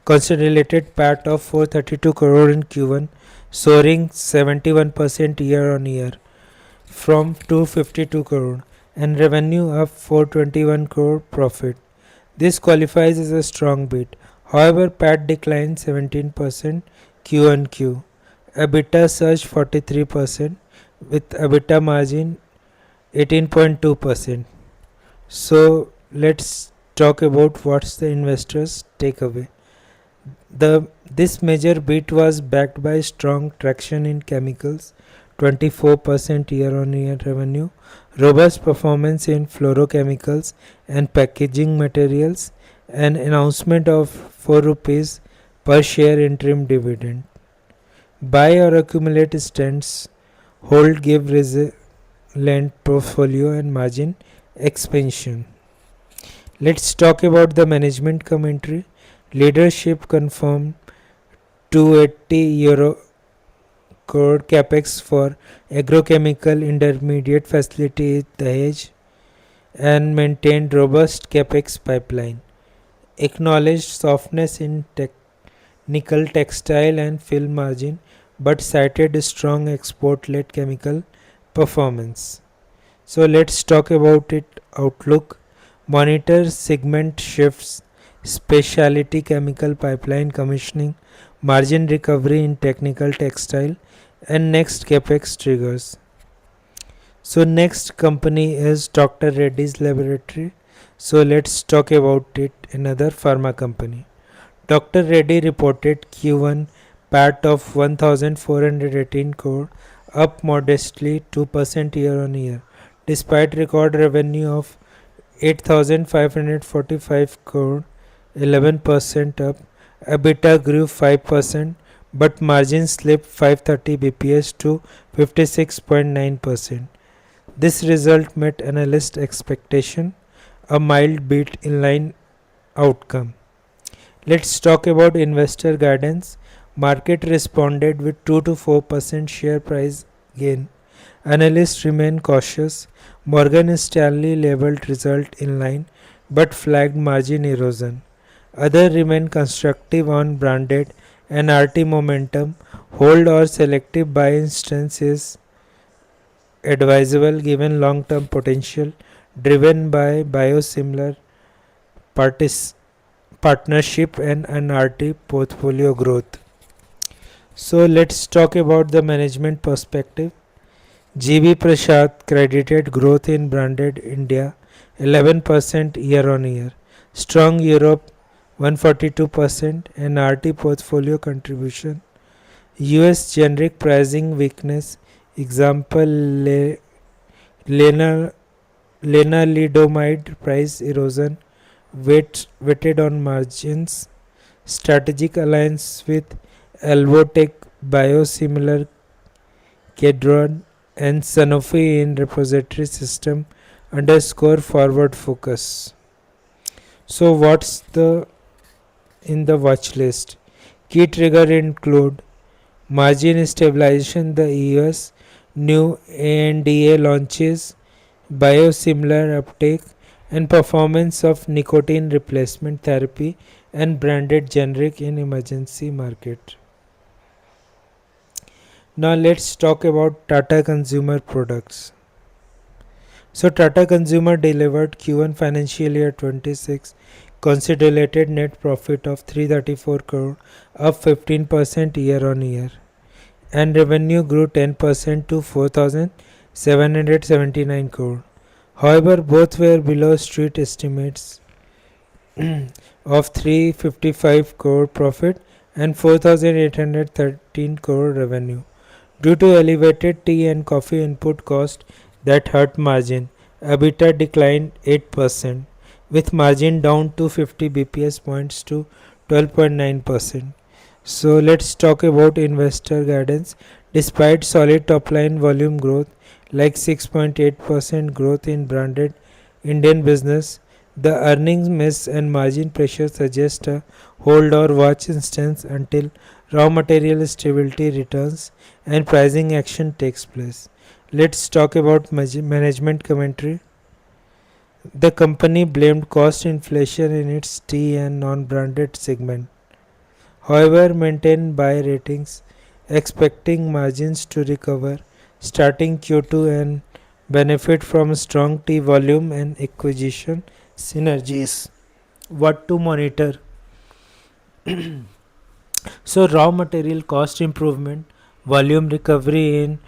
consolidated PAT of 432 crore in Q1, soaring 71% year on year from 252 crore, and revenue of 421 crore profit. This qualifies as a strong beat. However, PAT declined 17% Q on Q. EBITDA surged 43% with EBITDA margin 18.2%. So let's talk about what's the investors takeaway. This major beat was backed by strong traction in chemicals, 24% year-on-year revenue, robust performance in fluorochemicals and packaging materials, and announcement of 4 rupees per share interim dividend. Buy or accumulate stance, hold give resilient portfolio and margin expansion. Let's talk about the management commentary. Leadership confirmed 280 euro crore capex for agrochemical intermediate facility at Dahej and maintained robust capex pipeline. Acknowledged softness in nickel textile and film margin, but cited strong export-led chemical performance. So let's talk about it outlook. Monitor segment shifts, specialty chemical pipeline commissioning, margin recovery in technical textile, and next capex triggers. So next company is Dr. Reddy's Laboratory. So let's talk about it. Another pharma company. Dr. Reddy reported Q1 PAT of 1418 crore, up modestly 2% year on year, despite record revenue of 8545 crore, 11% up. EBITDA grew 5%, but margins slipped 530 bps to 56.9%. This result met analyst expectation, a mild beat in line outcome. Let's talk about investor guidance. Market responded with 2 to 4% share price gain. Analysts remain cautious. Morgan Stanley labeled result in line but flagged margin erosion. Others remain constructive on branded and RT momentum. Hold or selective buy instance is advisable given long-term potential driven by biosimilar partnership and an RT portfolio growth. So let's talk about the management perspective. GB Prasad credited growth in branded India 11% year on year, strong Europe 142% and RT portfolio contribution. US generic pricing weakness, example lenalidomide price erosion, weighted on margins. Strategic alliance with Alvotech biosimilar Kedron, and Sanofi in repository system underscore forward focus. So what's the in the watch list? Key trigger include margin stabilization, the US, new ANDA launches, biosimilar uptake, and performance of nicotine replacement therapy and branded generic in emergency market. Now let's talk about Tata Consumer Products. So Tata Consumer delivered Q1 financial year 26 consolidated net profit of 334 crore, up 15% year on year, and revenue grew 10% to 4,779 crore. However, both were below street estimates of 355 crore profit and 4,813 crore revenue due to elevated tea and coffee input cost that hurt margin. EBITDA declined 8%, with margin down to 50 bps points to 12.9%. So let's talk about investor guidance. Despite solid top line volume growth like 6.8% growth in branded Indian business, the earnings miss and margin pressure suggest a hold or watch instance until raw material stability returns and pricing action takes place. Let's talk about management commentary. The company blamed cost inflation in its tea and non-branded segment. However, maintained buy ratings, expecting margins to recover starting Q2 and benefit from strong tea volume and acquisition synergies. What to monitor? So raw material cost improvement, volume recovery in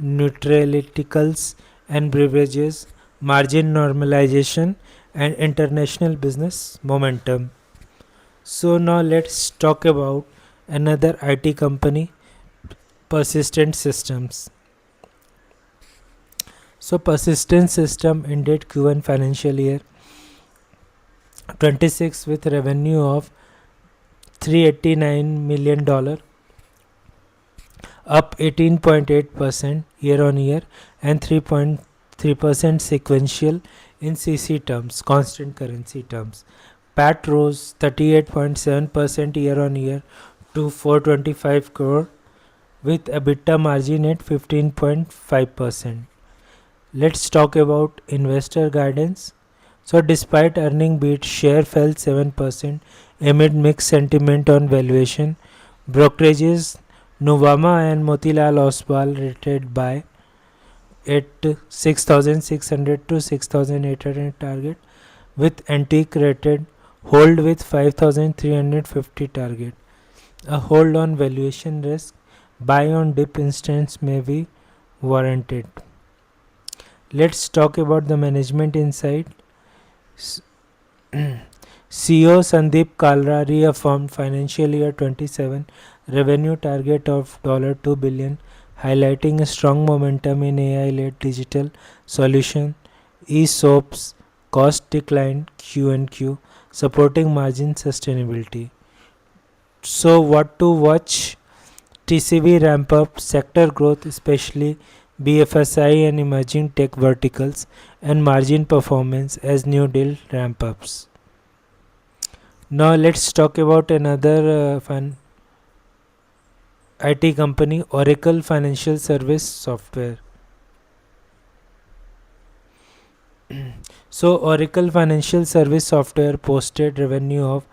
nutraceuticals and beverages, margin normalization, and international business momentum. So now let's talk about another IT company, Persistent Systems. So Persistent System ended Q1 financial year 26 with revenue of $389 million, up 18.8% year on year and 3.3% sequential in CC terms, constant currency terms. PAT rose 38.7% year on year to 425 crore with EBITDA margin at 15.5%. Let's talk about investor guidance. So despite earning beat, share fell 7% amid mixed sentiment on valuation. Brokerages Nuvama and Motilal Oswal rated buy at 6,600 to 6,800 target, with Antique rated hold with 5,350 target. A hold on valuation risk, buy on dip instance may be warranted. Let's talk about the management insight. CEO Sandeep Kalra reaffirmed financial year 27 revenue target of $2 billion, highlighting a strong momentum in AI-led digital solution. ESOP's cost declined Q&Q, supporting margin sustainability. So what to watch? TCV ramp up, sector growth, especially BFSI and emerging tech verticals, and margin performance as new deal ramp ups. Now let's talk about another IT company, Oracle Financial Service Software. So Oracle Financial Service Software posted revenue of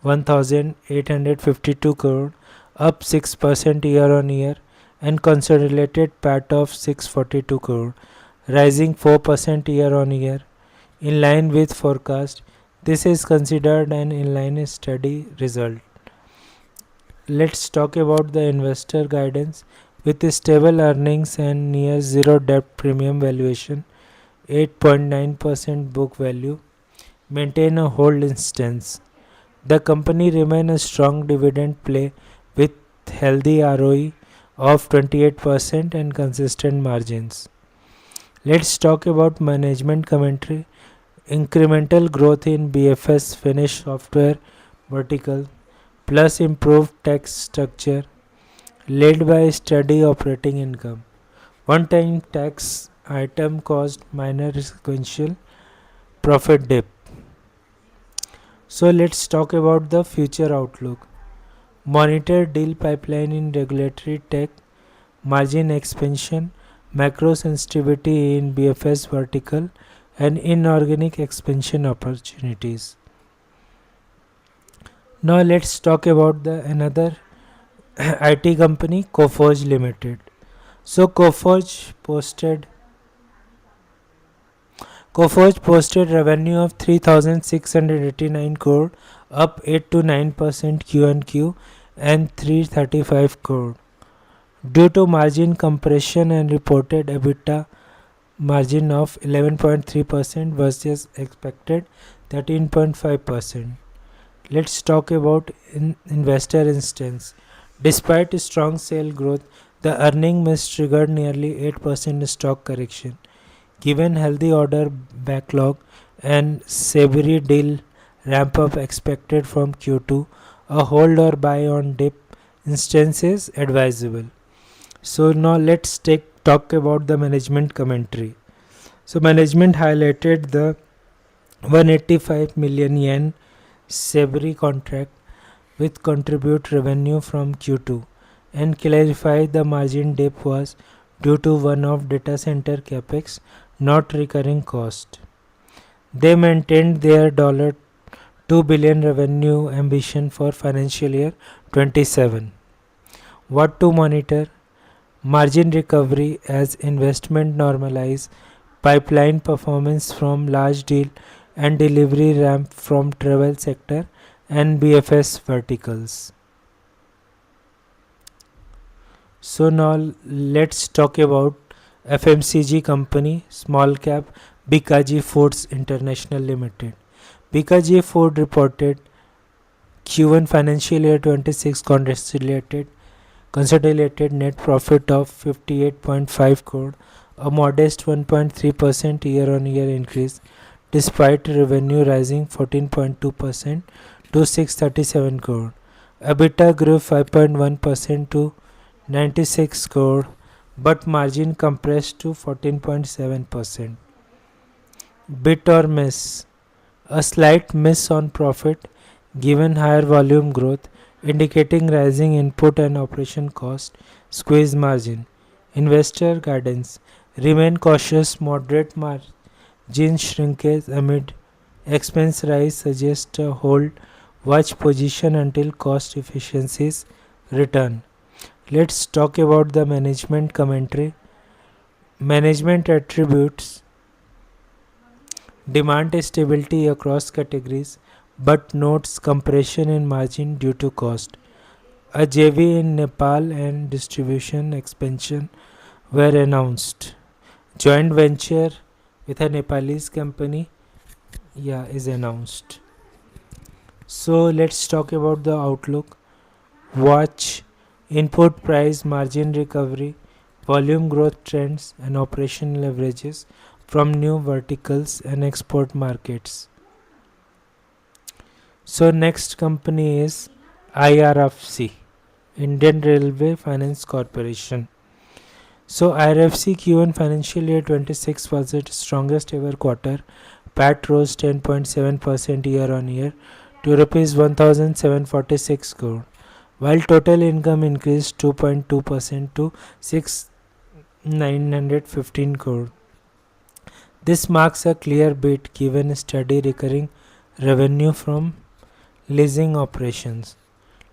1,852 crore, up 6% year on year, and consolidated PAT of 642 crore, rising 4% year on year, in line with forecast. This is considered an inline steady result. Let's talk about the investor guidance. With stable earnings and near zero debt, premium valuation, 8.9% book value, maintain a hold instance. The company remain a strong dividend play with healthy ROE of 28% and consistent margins. Let's talk about management commentary. Incremental growth in BFS finished software vertical plus improved tax structure led by steady operating income. One-time tax item caused minor sequential profit dip. So let's talk about the future outlook. Monitor deal pipeline in regulatory tech, margin expansion, macro sensitivity in BFS vertical, and inorganic expansion opportunities. Now let's talk about the another IT company, Coforge Limited. So Coforge posted revenue of 3,689 crore, up 8 to 9% Q on Q, and 335 crore. Due to margin compression and reported EBITDA margin of 11.3% versus expected 13.5%. Let's talk about investor instance. Despite strong sale growth, the earning miss triggered nearly 8% stock correction. Given healthy order backlog and savory deal ramp up expected from Q2, a hold or buy on dip instance is advisable. So now let's talk about the management commentary. So management highlighted the 185 million yen savory contract with contribute revenue from Q2 and clarified the margin dip was due to one-off data center capex, not recurring cost. They maintained their $2 billion revenue ambition for financial year 27. What to monitor? Margin recovery as investment normalize, pipeline performance from large deal and delivery ramp from travel sector and BFS verticals. So now let's talk about FMCG company small cap Bikaji Foods International Limited. Bikaji Food reported Q1 financial year 26 consolidated net profit of 58.5 crore, a modest 1.3% year-on-year increase despite revenue rising 14.2% to 637 crore. EBITDA grew 5.1% to 96 crore, but margin compressed to 14.7%. Bit or miss? A slight miss on profit given higher volume growth, indicating rising input and operation cost, squeeze margin. Investor guidance: remain cautious, moderate margin shrinkage amid expense rise suggests a hold, watch position until cost efficiencies return. Let's talk about the management commentary. Management attributes demand stability across categories but notes compression in margin due to cost. A JV in Nepal and distribution expansion were announced. Joint venture with a Nepalese company is announced. So let's talk about the outlook. Watch input price margin recovery, volume growth trends and operation leverages from new verticals and export markets. So next company is IRFC, Indian Railway Finance Corporation. So IRFC Q1 financial year 26 was its strongest ever quarter. PAT rose 10.7% year on year to Rs 1,746 crore, while total income increased 2.2% to 6,915 crore. This marks a clear beat given steady recurring revenue from leasing operations.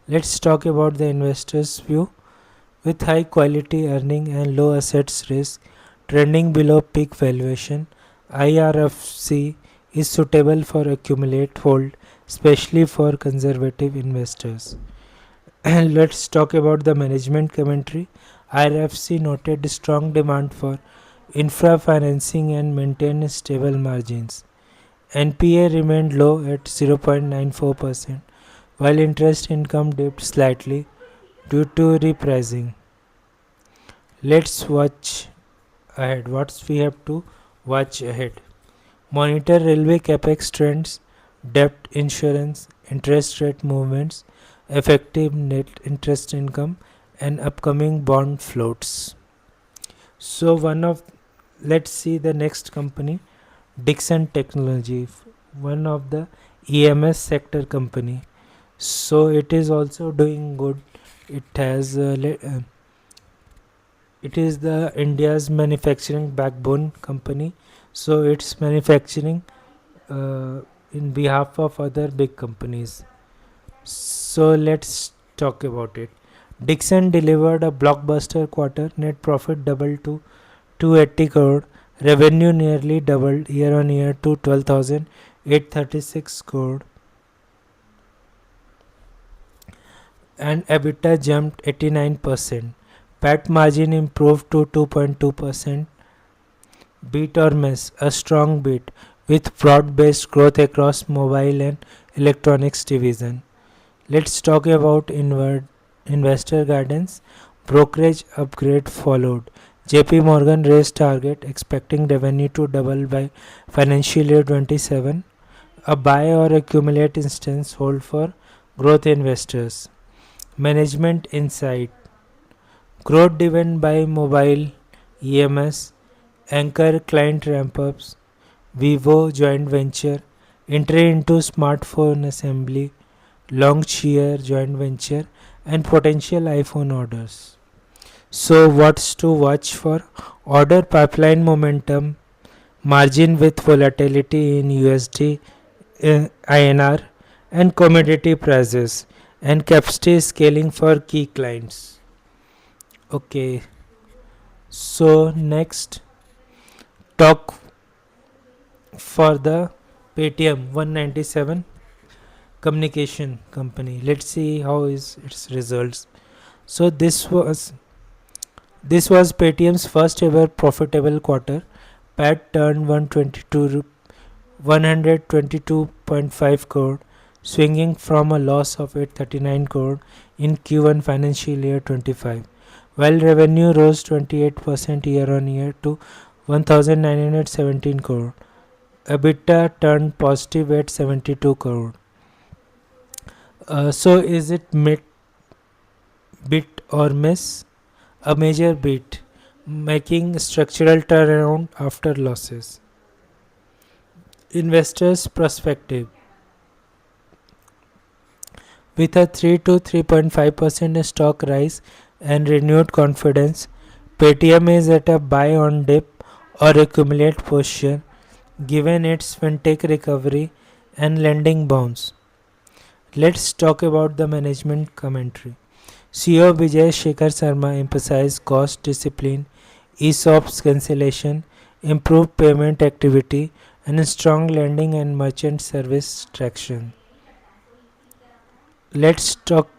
Let's talk about the investor's view. With high quality earning and low assets risk trending below peak valuation, IRFC is suitable for accumulate hold, especially for conservative investors. And let's talk about the management commentary. IRFC noted strong demand for infra financing and maintained stable margins. NPA remained low at 0.94%, while interest income dipped slightly due to repricing. Let's watch ahead. What we have to watch ahead? Monitor railway capex trends, debt insurance, interest rate movements, effective net interest income, and upcoming bond floats. So let's see the next company, Dixon Technology, one of the EMS sector company. So it is also doing good. It has it is the India's manufacturing backbone company. So it's manufacturing uh, in behalf of other big companies. So let's talk about it. Dixon delivered a blockbuster quarter. Net profit doubled to 280 crore. Revenue nearly doubled year on year to 12,836 crore. And EBITDA jumped 89%. PAT margin improved to 2.2%. Beat or miss, a strong beat with broad-based growth across mobile and electronics division. Let's talk about investor guidance. Brokerage upgrade followed. JP Morgan raised target expecting revenue to double by financial year 27. A buy or accumulate instance hold for growth investors. Management insight. Growth driven by mobile EMS, anchor client ramp ups, Vivo joint venture, entry into smartphone assembly, Longcheer joint venture, and potential iPhone orders. So, what's to watch for? Order pipeline momentum, margin with volatility in USD, INR, and commodity prices, and capacity scaling for key clients. Okay, so next, talk for the Paytm 197 communication company. Let's see how is its results. So this was Paytm's first ever profitable quarter. PAT turned 122.5 crore, swinging from a loss of 839 crore in Q1 financial year 25, while revenue rose 28% year on year to 1917 crore. EBITDA turned positive at 72 crore. So is it bit or miss? A major beat, making structural turnaround after losses. Investors' perspective. With a 3 to 3.5% stock rise and renewed confidence, Paytm is at a buy on dip or accumulate posture given its fintech recovery and lending bounce. Let's talk about the management commentary. CEO Vijay Shekhar Sharma emphasized cost discipline, ESOPs cancellation, improved payment activity, and strong lending and merchant service traction. Let's talk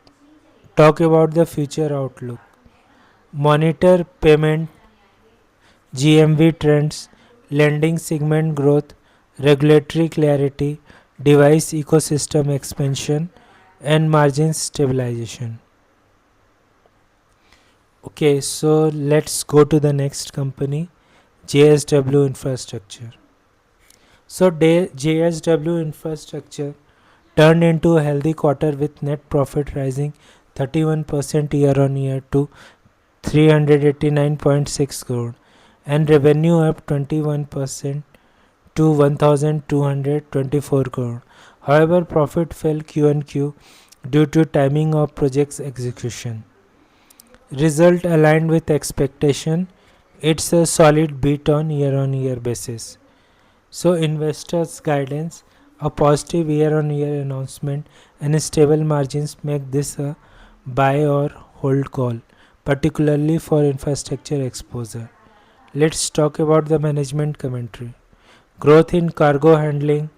about the future outlook. Monitor payment GMV trends, lending segment growth, regulatory clarity, device ecosystem expansion, and margin stabilization. Okay, so let's go to the next company, JSW Infrastructure. So JSW Infrastructure turned into a healthy quarter with net profit rising 31% year on year to 389.6 crore and revenue up 21% to 1224 crore. However, profit fell Q on Q due to timing of project's execution. Result aligned with expectation. It's a solid beat on year basis. So investors guidance, a positive year on year announcement and stable margins make this a buy or hold call, particularly for infrastructure exposure. Let's talk about the management commentary. Growth in cargo handling,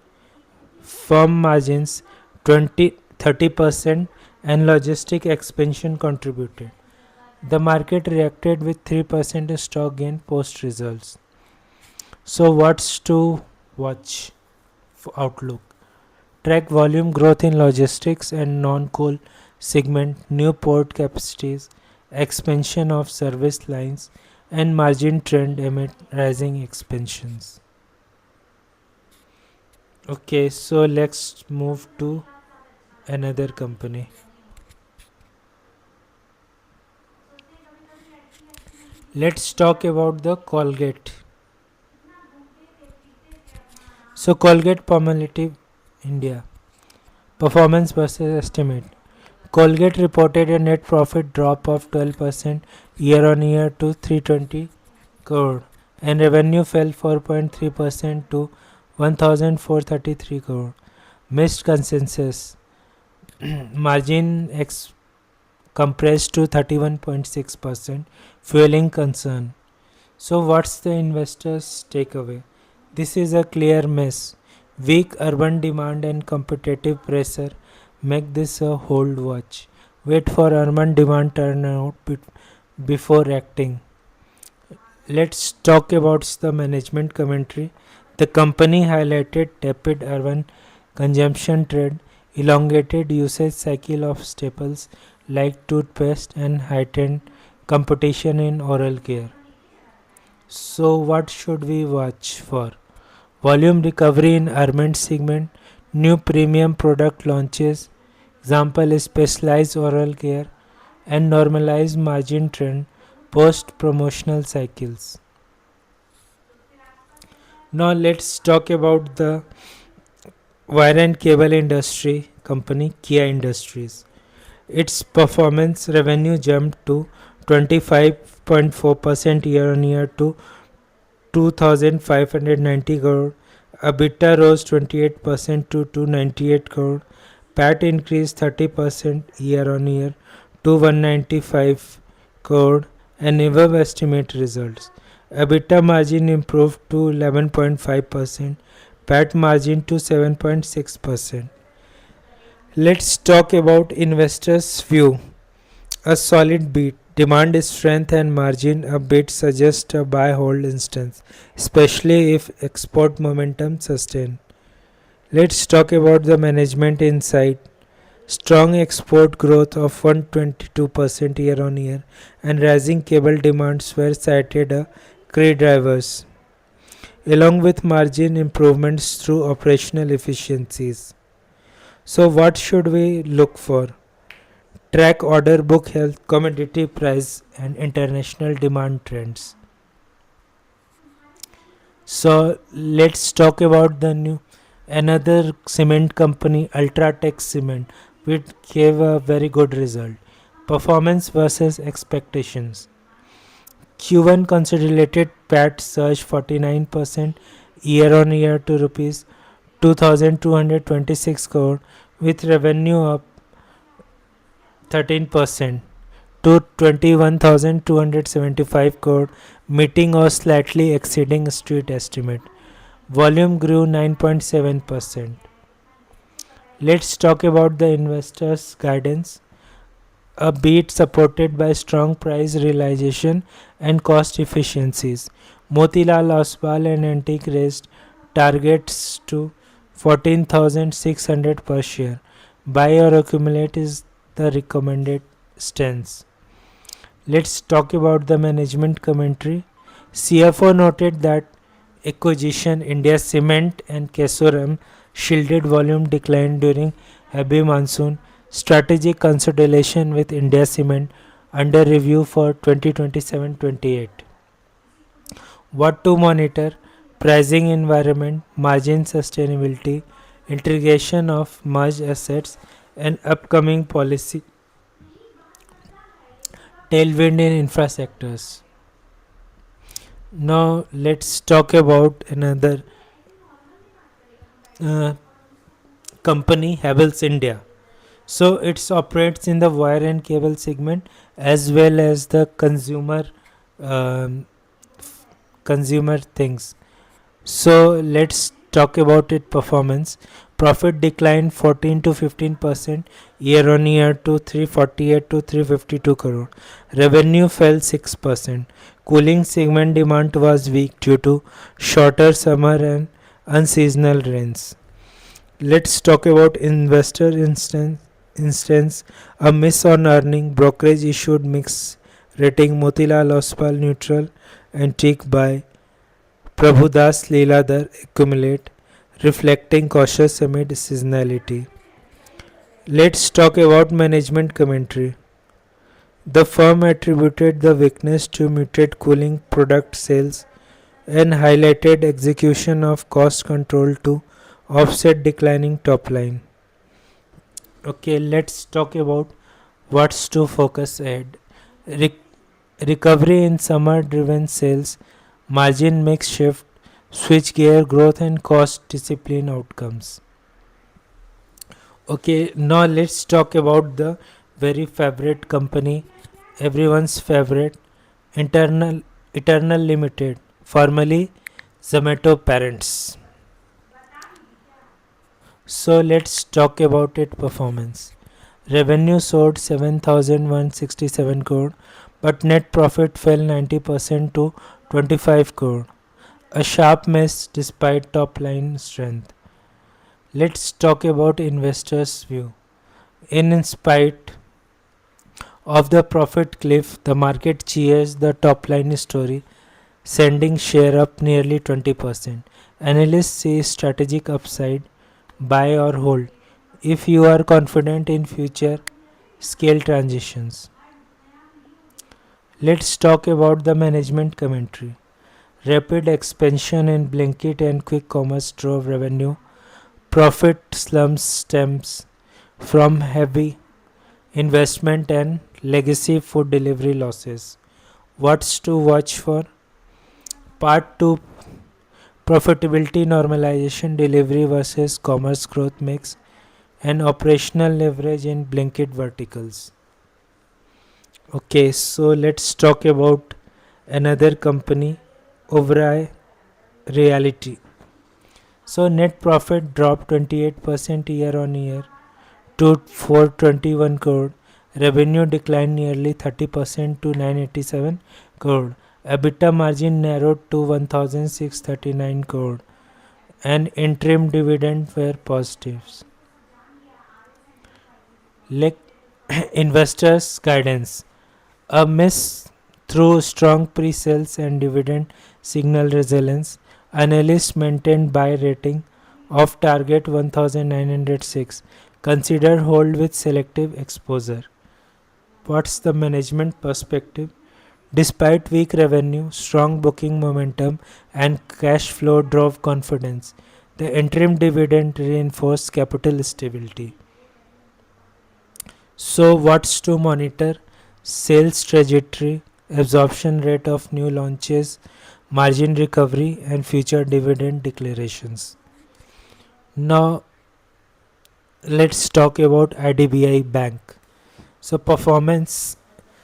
firm margins 30% and logistic expansion contributed. The market reacted with 3% stock gain post results. So what's to watch for outlook? Track volume growth in logistics and non-coal segment, new port capacities, expansion of service lines, and margin trend amid rising expansions. Okay, so let's move to another company. Let's talk about the Colgate. So Colgate Palmolive India performance versus estimate. Colgate reported a net profit drop of 12% year on year to 320 crore and revenue fell 4.3% to 1433 crore. Missed consensus. Margin compressed to 31.6%, fueling concern. So, what's the investors' takeaway? This is a clear mess. Weak urban demand and competitive pressure make this a hold watch. Wait for urban demand turnout before acting. Let's talk about the management commentary. The company highlighted tepid urban consumption trend, elongated usage cycle of staples like toothpaste, and heightened competition in oral care. So, what should we watch for? Volume recovery in urban segment, new premium product launches, example is specialized oral care, and normalized margin trend post promotional cycles. Now let's talk about the wire and cable industry company Kia Industries. Its performance revenue jumped to 25.4% year on year to 2590 crore. EBITDA rose 28% to 298 crore. PAT increased 30% year on year to 195 crore and above estimate results. EBITDA margin improved to 11.5%, PAT margin to 7.6%. Let's talk about investors' view. A solid beat. Demand strength and margin a bit suggest a buy hold instance, especially if export momentum sustain. Let's talk about the management insight. Strong export growth of 122% year on year and rising cable demands were cited as key drivers, along with margin improvements through operational efficiencies. So, what should we look for? Track order book health, commodity price, and international demand trends. So, let's talk about the new another cement company, UltraTech Cement, which gave a very good result. Performance versus expectations. Q1 consolidated PAT surged 49% year on year to rupees 2226 crore with revenue up 13% to 21,275 crore, meeting or slightly exceeding street estimate. Volume grew 9.7%. Let's talk about the investors' guidance. A beat supported by strong price realization and cost efficiencies. Motilal Oswal and Antique raised targets to 14,600 per share. Buy or accumulate is the recommended stance. Let's talk about the management commentary. CFO noted that acquisition India Cement and Kesoram shielded volume decline during heavy monsoon. Strategic consolidation with India Cement under review for 2027-28. What to monitor? Pricing environment, margin sustainability, integration of merged assets, and upcoming policy tailwind in infra sectors. Now let's talk about another company, Havells India. So it operates in the wire and cable segment as well as the um, consumer things. So let's talk about its performance. Profit declined 14 to 15% year on year to 348 to 352 crore. Revenue fell 6%. Cooling segment demand was weak due to shorter summer and unseasonal rains. Let's talk about investor instance. A miss on earning. Brokerage issued mixed rating. Motilal Oswal neutral. Antique buy. Prabhudas Leeladhar accumulate, reflecting cautious amid seasonality. Let's talk about management commentary. The firm attributed the weakness to muted cooling product sales and highlighted execution of cost control to offset declining top line. Okay, let's talk about what's to focus ahead. Re- Recovery in summer driven sales, margin mix shift, switch gear growth, and cost discipline outcomes. Okay, now let's talk about the very favorite company, everyone's favorite, Internal Eternal Limited, formerly Zomato parents. So let's talk about its performance. Revenue soared 7,167 crore, but net profit fell 90% to 25 crore. A sharp miss despite top line strength. Let's talk about investors' view. In spite of the profit cliff, the market cheers the top line story, sending share up nearly 20%. Analysts see strategic upside, buy or hold if you are confident in future scale transitions. Let's talk about the management commentary. Rapid expansion in Blinkit and quick commerce drove revenue. Profit slumps stems from heavy investment and legacy food delivery losses. What's to watch for? Part 2, profitability normalization, delivery versus commerce growth mix, and operational leverage in Blinkit verticals. Okay, so let's talk about another company, Oberoi Realty. So net profit dropped 28% year on year to 421 crore. Revenue declined nearly 30% to 987 crore. EBITDA margin narrowed to 1639 crore and interim dividend were positives. Like investors guidance, a miss through strong pre-sales and dividend signal resilience. Analysts maintained buy rating of target 1906. Consider hold with selective exposure. What's the management perspective? Despite weak revenue, strong booking momentum and cash flow drove confidence. The interim dividend reinforced capital stability. So, what's to monitor? Sales trajectory, absorption rate of new launches, margin recovery, and future dividend declarations. Now, let's talk about IDBI Bank. So, performance,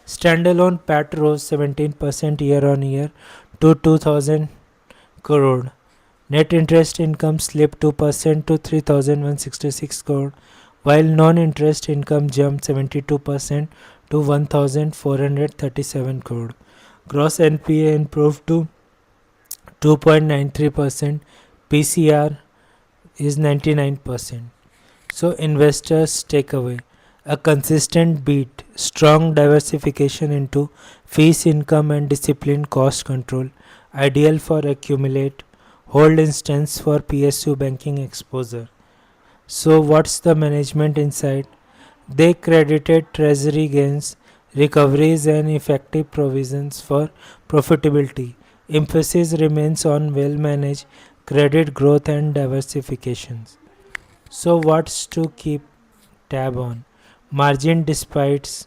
standalone PAT rose 17% year on year to 2000 crore. Net interest income slipped 2% to 3166 crore, while non interest income jumped 72% to 1437 crore. Gross NPA improved to 2.93%, PCR is 99%. So, investors takeaway, a consistent beat, strong diversification into fees income and disciplined cost control, ideal for accumulate, hold instance for PSU banking exposure. So, what's the management insight? They credited treasury gains, recoveries, and effective provisions for profitability. Emphasis remains on well managed credit growth and diversifications. So, what's to keep tab on? Margin despite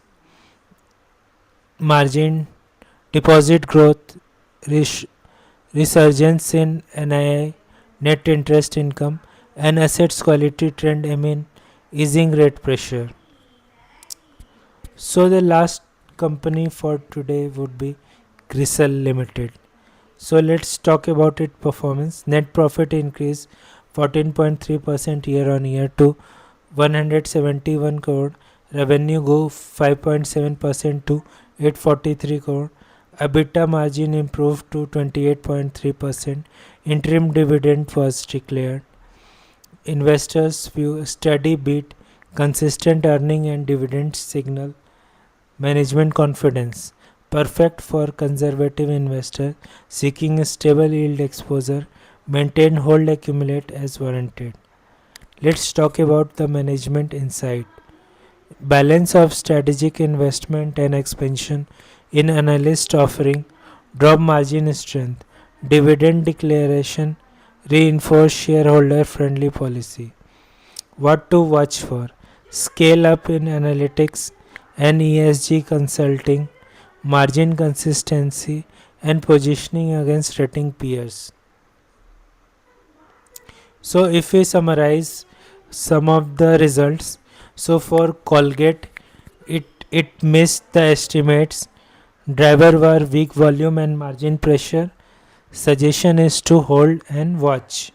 margin, deposit growth, resurgence in NII, net interest income, and assets quality trend amid easing rate pressure. So the last company for today would be Grisel Limited. So let's talk about its performance. Net profit increased 14.3% year on year to 171 crore. Revenue grew 5.7% to 843 crore. EBITDA margin improved to 28.3%. Interim dividend was declared. Investors view steady beat, consistent earning and dividend signal management confidence. Perfect for conservative investor seeking a stable yield exposure. Maintain hold accumulate as warranted. Let's talk about the management insight. Balance of strategic investment and expansion in Analyst offering, drop margin strength, dividend declaration, reinforce shareholder friendly policy. What to watch for? Scale up in analytics and ESG consulting, margin consistency, and positioning against rating peers. So, if we summarize some of the results, so for Colgate, it missed the estimates. Driver were weak volume and margin pressure. Suggestion is to hold and watch.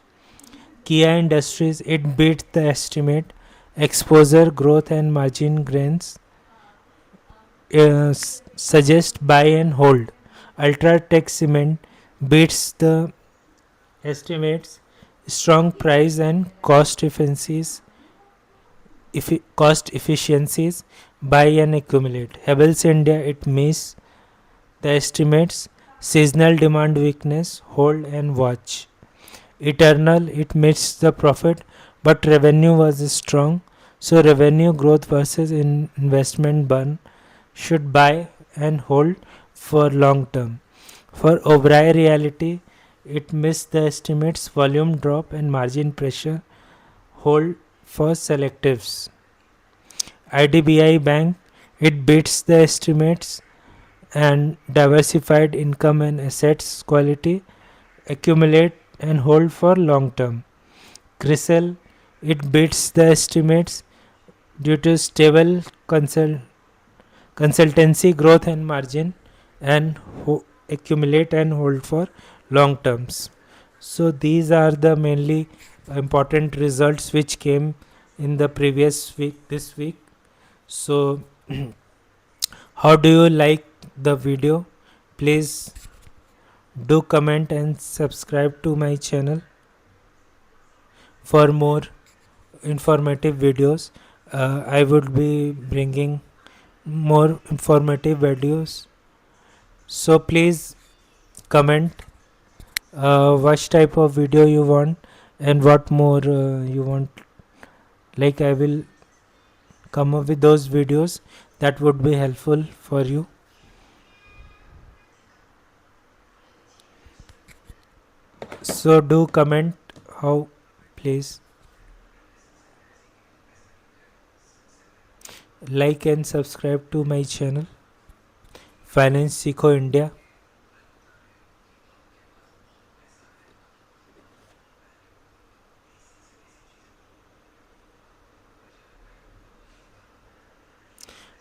Kia Industries, it beat the estimate. Exposure, growth, and margin gains suggest buy and hold. UltraTech Cement beats the estimates. Strong price and cost efficiencies buy and accumulate. Havells India, it missed the estimates. Seasonal demand weakness, hold and watch. Eternal, it missed the profit, but revenue was strong. So revenue growth versus investment burn, should buy and hold for long term. For Oberoi Reality, it missed the estimates, volume drop and margin pressure, hold for selectives. IDBI Bank, it beats the estimates and diversified income and assets quality, accumulate and hold for long term. CRISIL, it beats the estimates due to stable consultancy growth and margin, and accumulate and hold for long terms. So these are the mainly important results which came in the previous week, this week. So how do you like the video? Please do comment and subscribe to my channel for more informative videos. I would be bringing more informative videos. So please comment what type of video you want and what more you want. Like, I will come up with those videos that would be helpful for you. So do comment how, please. Like and subscribe to my channel Finance Seekho India.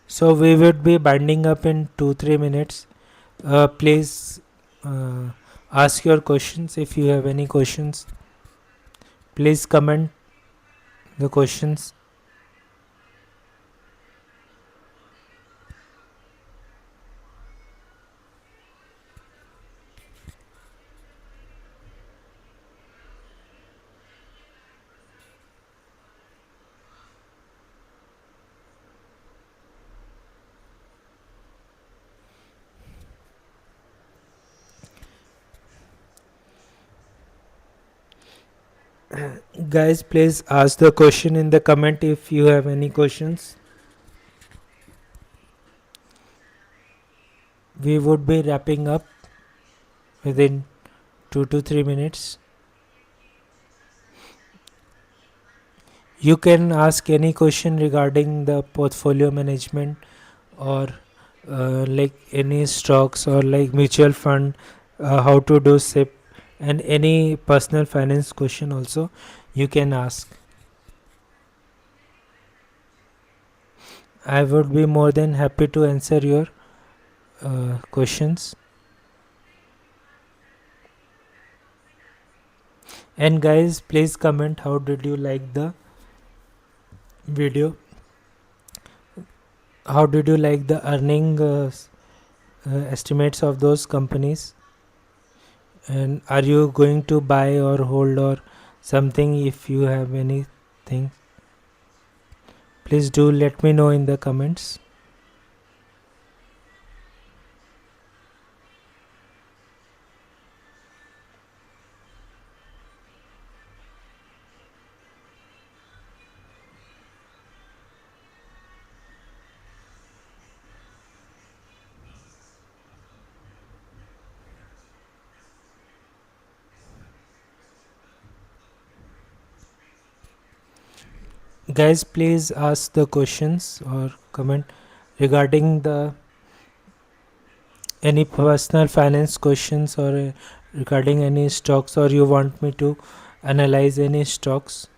So we would be binding up in 2-3 minutes. Please ask your questions. If you have any questions, please comment the questions. Guys, please ask the question in the comment if you have any questions. We would be wrapping up within 2 to 3 minutes. You can ask any question regarding the portfolio management, or like any stocks, or like mutual fund, how to do SIP, and any personal finance question also you can ask. I would be more than happy to answer your questions. And guys, please comment how did you like the video, how did you like the earning estimates of those companies, and are you going to buy or hold or something? If you have anything, please do let me know in the comments. Guys, please ask the questions or comment regarding the any personal finance questions, or regarding any stocks, or you want me to analyze any stocks,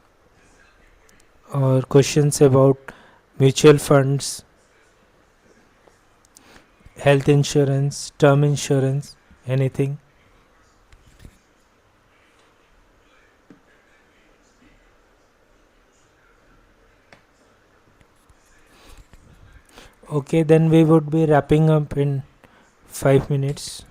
or questions about mutual funds, health insurance, term insurance, anything. Okay, then we would be wrapping up in 5 minutes.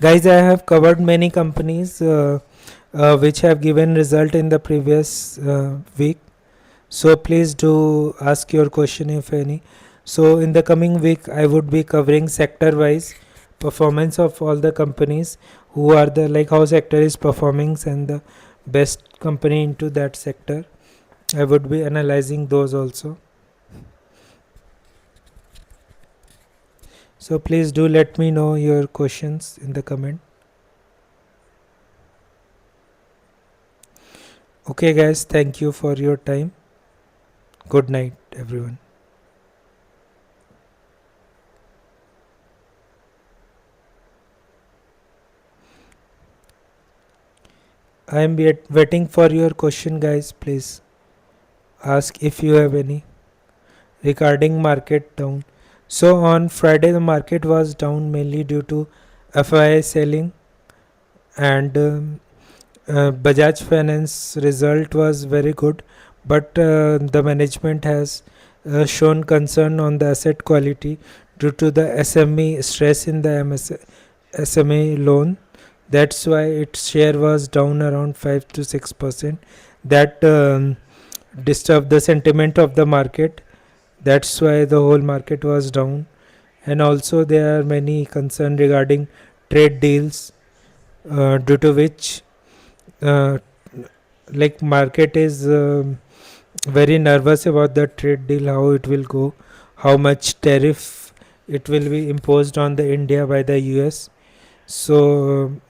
Guys, I have covered many companies which have given result in the previous week. So please do ask your question if any. So in the coming week, I would be covering sector-wise performance of all the companies, who are the, like, how sector is performing and the best company into that sector. I would be analyzing those also. So please do let me know your questions in the comment. Okay guys, thank you for your time. Good night everyone. I am waiting for your question, guys. Please ask if you have any regarding market down. So on Friday the market was down mainly due to FI selling, and Bajaj Finance result was very good, but the management has shown concern on the asset quality due to the SME stress in the SME loan. That's why its share was down around 5 to 6%. That disturbed the sentiment of the market. That's why the whole market was down. And also there are many concern regarding trade deals, due to which uh, like market is very nervous about the trade deal, how it will go, how much tariff it will be imposed on the India by the US. So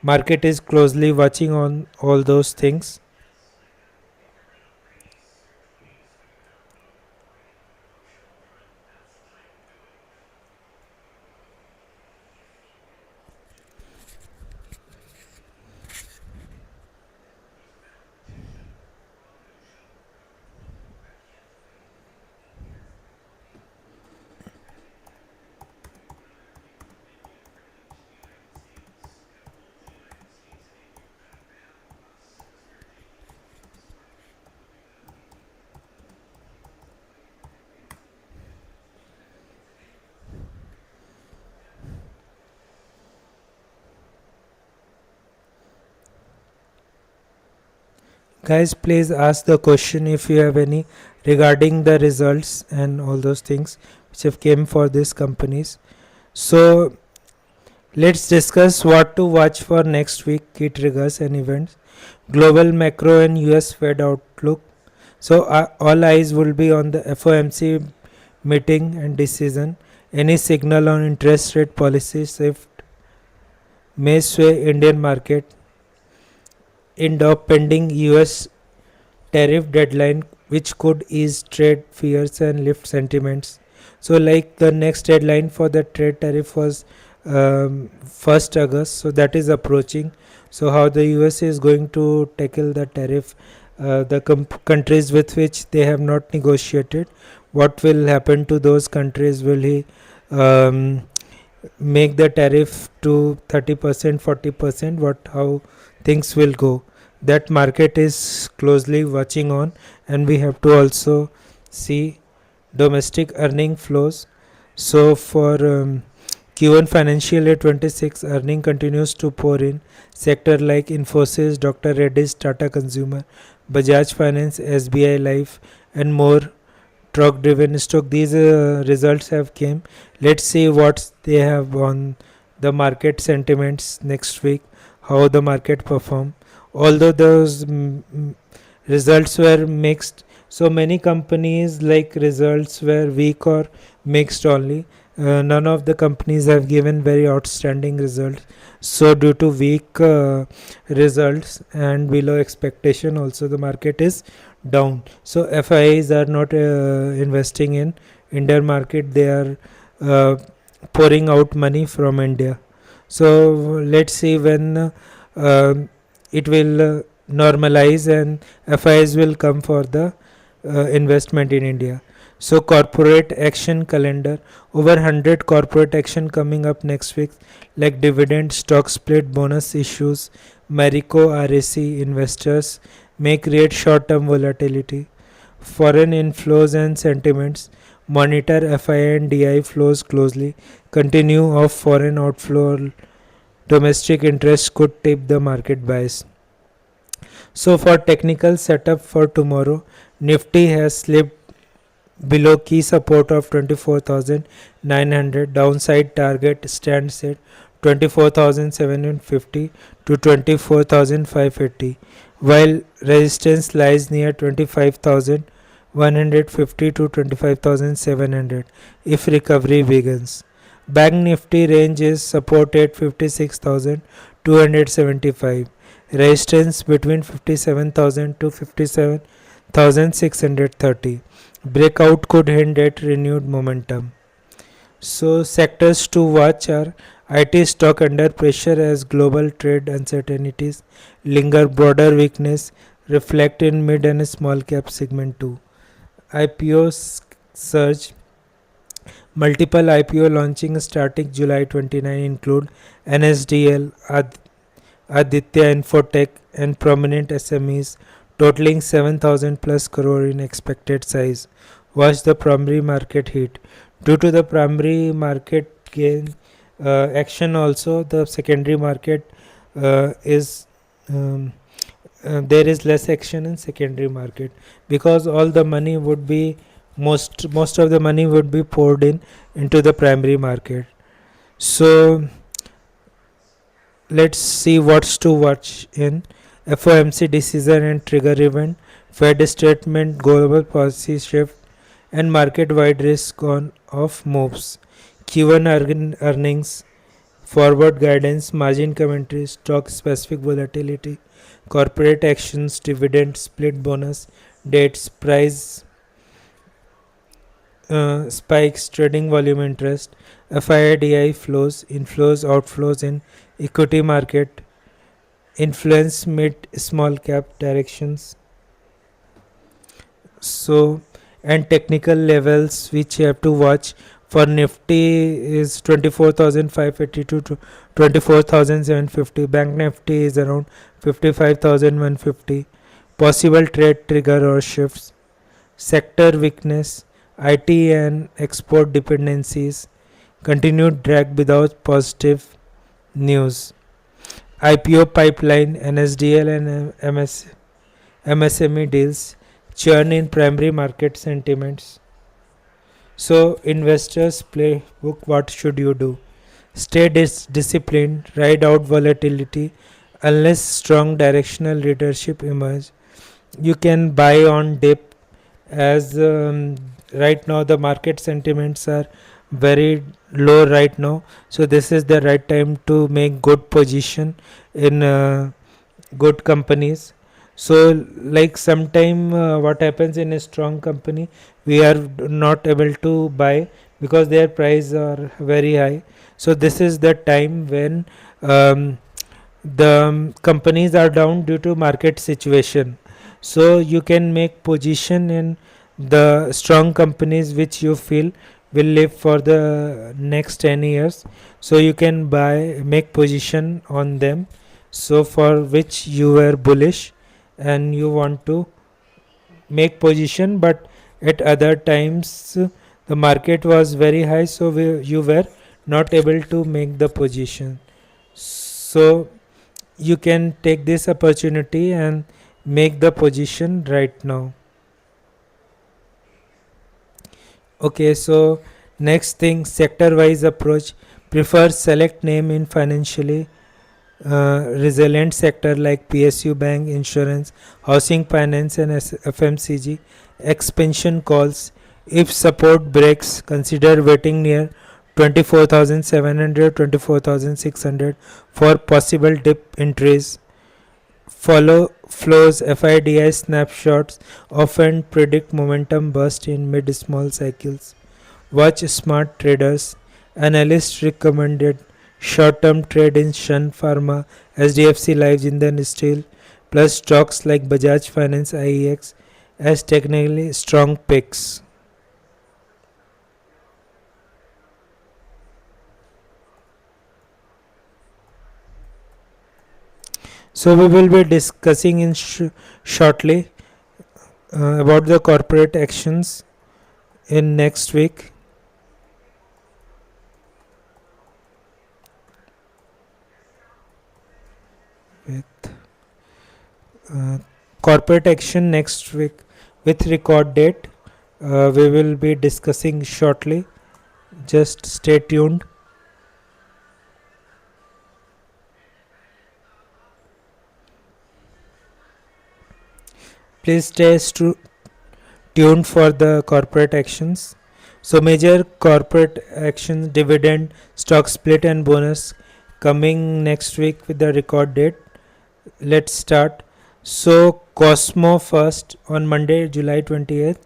market is closely watching on all those things. Guys, please ask the question if you have any regarding the results and all those things which have came for these companies. So let's discuss what to watch for next week, key triggers and events, global macro and US Fed outlook. So all eyes will be on the FOMC meeting and decision. Any signal on interest rate policy shift may sway Indian market. End of pending US tariff deadline, which could ease trade fears and lift sentiments. So like the next deadline for the trade tariff was 1st August, so that is approaching. So how the US is going to tackle the tariff, the countries with which they have not negotiated, what will happen to those countries? Will he um, make the tariff to 30%, 40%? How things will go? That market is closely watching on, and we have to also see domestic earning flows. So for Q1 financial year 26, earning continues to pour in. Sector like Infosys, Dr. Reddy's, Tata Consumer, Bajaj Finance, SBI Life, and more truck driven stock. These results have came. Let's see what they have on the market sentiments next week, how the market perform. Although those results were mixed, so many companies like results were weak or mixed only. None of the companies have given very outstanding results. So due to weak results and below expectation, also the market is down. So FIs are not investing in Indian market. They are pouring out money from India. So let's see when it will normalize and FIs will come for the investment in India. So corporate action calendar, over 100 corporate action coming up next week, like dividend, stock split, bonus issues. Marico RAC investors may create short-term volatility. Foreign inflows and sentiments, monitor FI and DI flows closely. Continue of foreign outflow, domestic interest could tip the market bias. So for technical setup for tomorrow, Nifty has slipped below key support of 24,900. Downside target stands at 24,750 to 24,580, while resistance lies near 25,150 to 25,700 if recovery begins. Bank Nifty range is support at 56,275, resistance between 57,000 to 57,630. Breakout could hint at renewed momentum. So sectors to watch are IT stock under pressure as global trade uncertainties linger. Broader weakness reflect in mid and small cap segment too. IPO surge. Multiple IPO launching starting July 29 include NSDL, Aditya Infotech, and prominent SMEs totaling 7,000 plus crore in expected size. Watch the primary market hit. Due to the primary market gain action, also the secondary market is there is less action in secondary market, because all the money would be most of the money would be poured into the primary market. So let's see what's to watch in FOMC decision and trigger event, Fed statement, global policy shift, and market-wide risk on of moves. Q1 earnings, forward guidance, margin commentary, stock-specific volatility, corporate actions, dividend, split bonus, dates, price spikes, trading volume interest, FIDI flows, inflows, outflows in equity market, influence mid small cap directions. So and technical levels which you have to watch for Nifty is 24,582 to 24,750. Bank Nifty is around 55,150. Possible trade trigger or shifts. Sector weakness, IT and export dependencies, continued drag without positive news. IPO pipeline, NSDL and MSME deals, churn in primary market sentiments. So, investors playbook, what should you do? Stay disciplined, ride out volatility unless strong directional leadership emerge. You can buy on dip as right now the market sentiments are very low right now. So this is the right time to make good position in good companies. So like sometime what happens in a strong company, we are not able to buy because their price are very high. So this is the time when the companies are down due to market situation. So you can make position in the strong companies which you feel will live for the next 10 years. So you can buy, make position on them, so for which you were bullish and you want to make position, but at other times the market was very high, so you were not able to make the position. So you can take this opportunity and make the position right now. Okay, so next thing, sector wise approach. Prefer select name in financially resilient sector like PSU bank, insurance, housing finance and FMCG. Expansion calls. If support breaks, consider waiting near 24,700, 24,600 for possible dip entries. Follow flows. FIDI snapshots often predict momentum burst in mid small cycles. Watch smart traders. Analyst recommended short term trade in Sun Pharma, SDFC Live Jindal Steel, plus stocks like Bajaj Finance IEX as technically strong picks. So we will be discussing in shortly about the corporate actions in next week. With corporate action next week with record date, we will be discussing shortly. Just stay tuned. Please stay tuned for the corporate actions. So major corporate actions: dividend, stock split and bonus coming next week with the record date. Let's start. So Cosmo First on Monday, July 28th.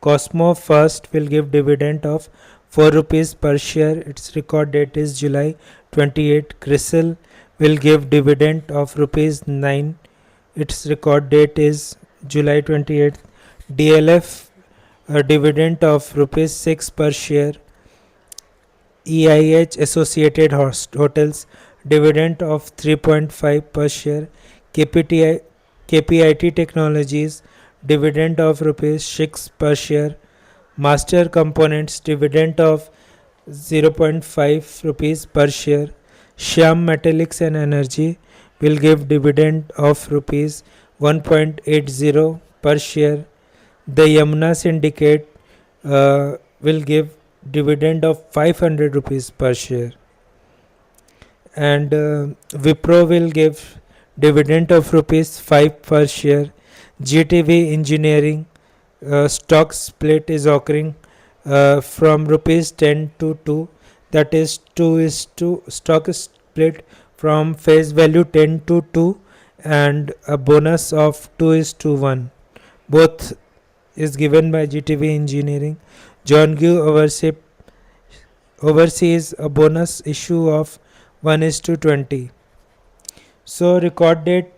Cosmo First will give dividend of 4 rupees per share. Its record date is July 28th. Crisil will give dividend of rupees 9. Its record date is July 28th. DLF a dividend of rupees 6 per share. EIH Associated Hotels dividend of 3.5 per share. KPIT Technologies dividend of rupees 6 per share. Master Components dividend of 0.5 rupees per share. Shyam Metallics and Energy will give dividend of rupees 1.80 per share. The Yamuna Syndicate will give dividend of 500 rupees per share. And Wipro will give dividend of rupees 5 per share. GTV Engineering stock split is occurring from rupees 10 to 2, that is 2 is to stock split from face value 10 to 2 and a bonus of 2 is to 1. Both is given by GTV Engineering. John Q oversees a bonus issue of 1 is to 20. So record date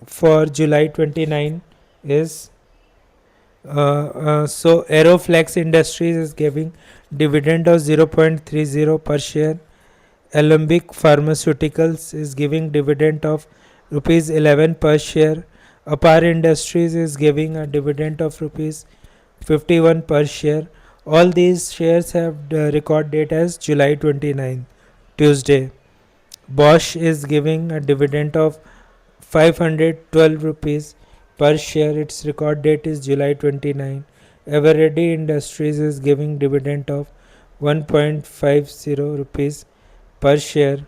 for July 29 is so Aeroflex Industries is giving dividend of 0.30 per share. Alembic Pharmaceuticals is giving dividend of rupees 11 per share. Apar Industries is giving a dividend of rupees 51 per share. All these shares have the record date as July 29, Tuesday. Bosch is giving a dividend of 512 rupees. per share. Its record date is July 29. Eveready Industries is giving dividend of 1.50 rupees per share.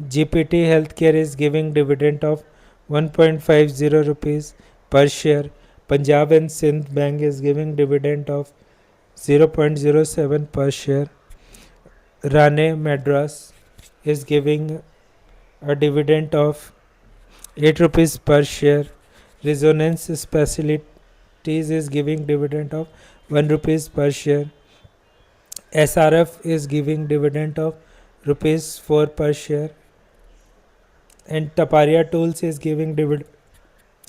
GPT Healthcare is giving dividend of 1.50 rupees per share. Punjab and Sindh Bank is giving dividend of 0.07 per share. Rane Madras is giving a dividend of 8 rupees per share. Resonance Specialties is giving dividend of 1 rupees per share. SRF is giving dividend of rupees 4 per share. And Taparia Tools is giving dividend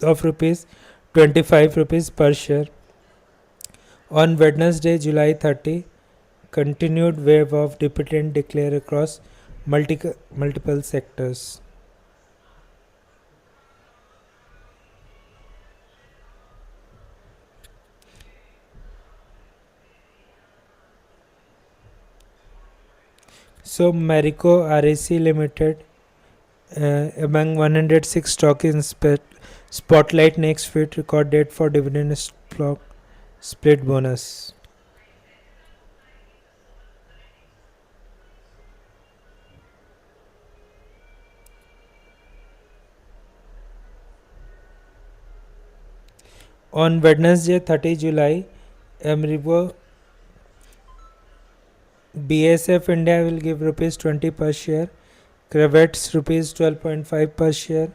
of rupees 25 rupees per share. On Wednesday, July 30, continued wave of dividend declare across multiple sectors. So Marico RAC Limited among 106 stock in spotlight next week record date for dividend stock split bonus. On Wednesday 30 July, Amrivo BSF India will give rupees 20 per share, Cravets rupees 12.5 per share,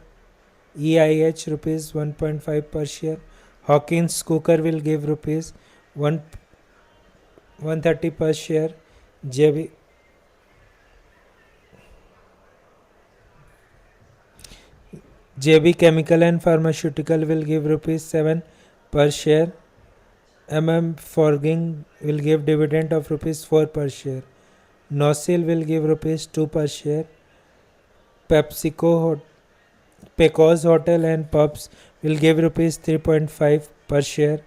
EIH rupees 1.5 per share, Hawkins Cooker will give rupees 130 per share, JB Chemical and Pharmaceutical will give rupees 7 per share. Forging will give dividend of rupees 4 per share. Nosil will give rupees 2 per share. Pecos Hotel and Pubs will give rupees 3.5 per share.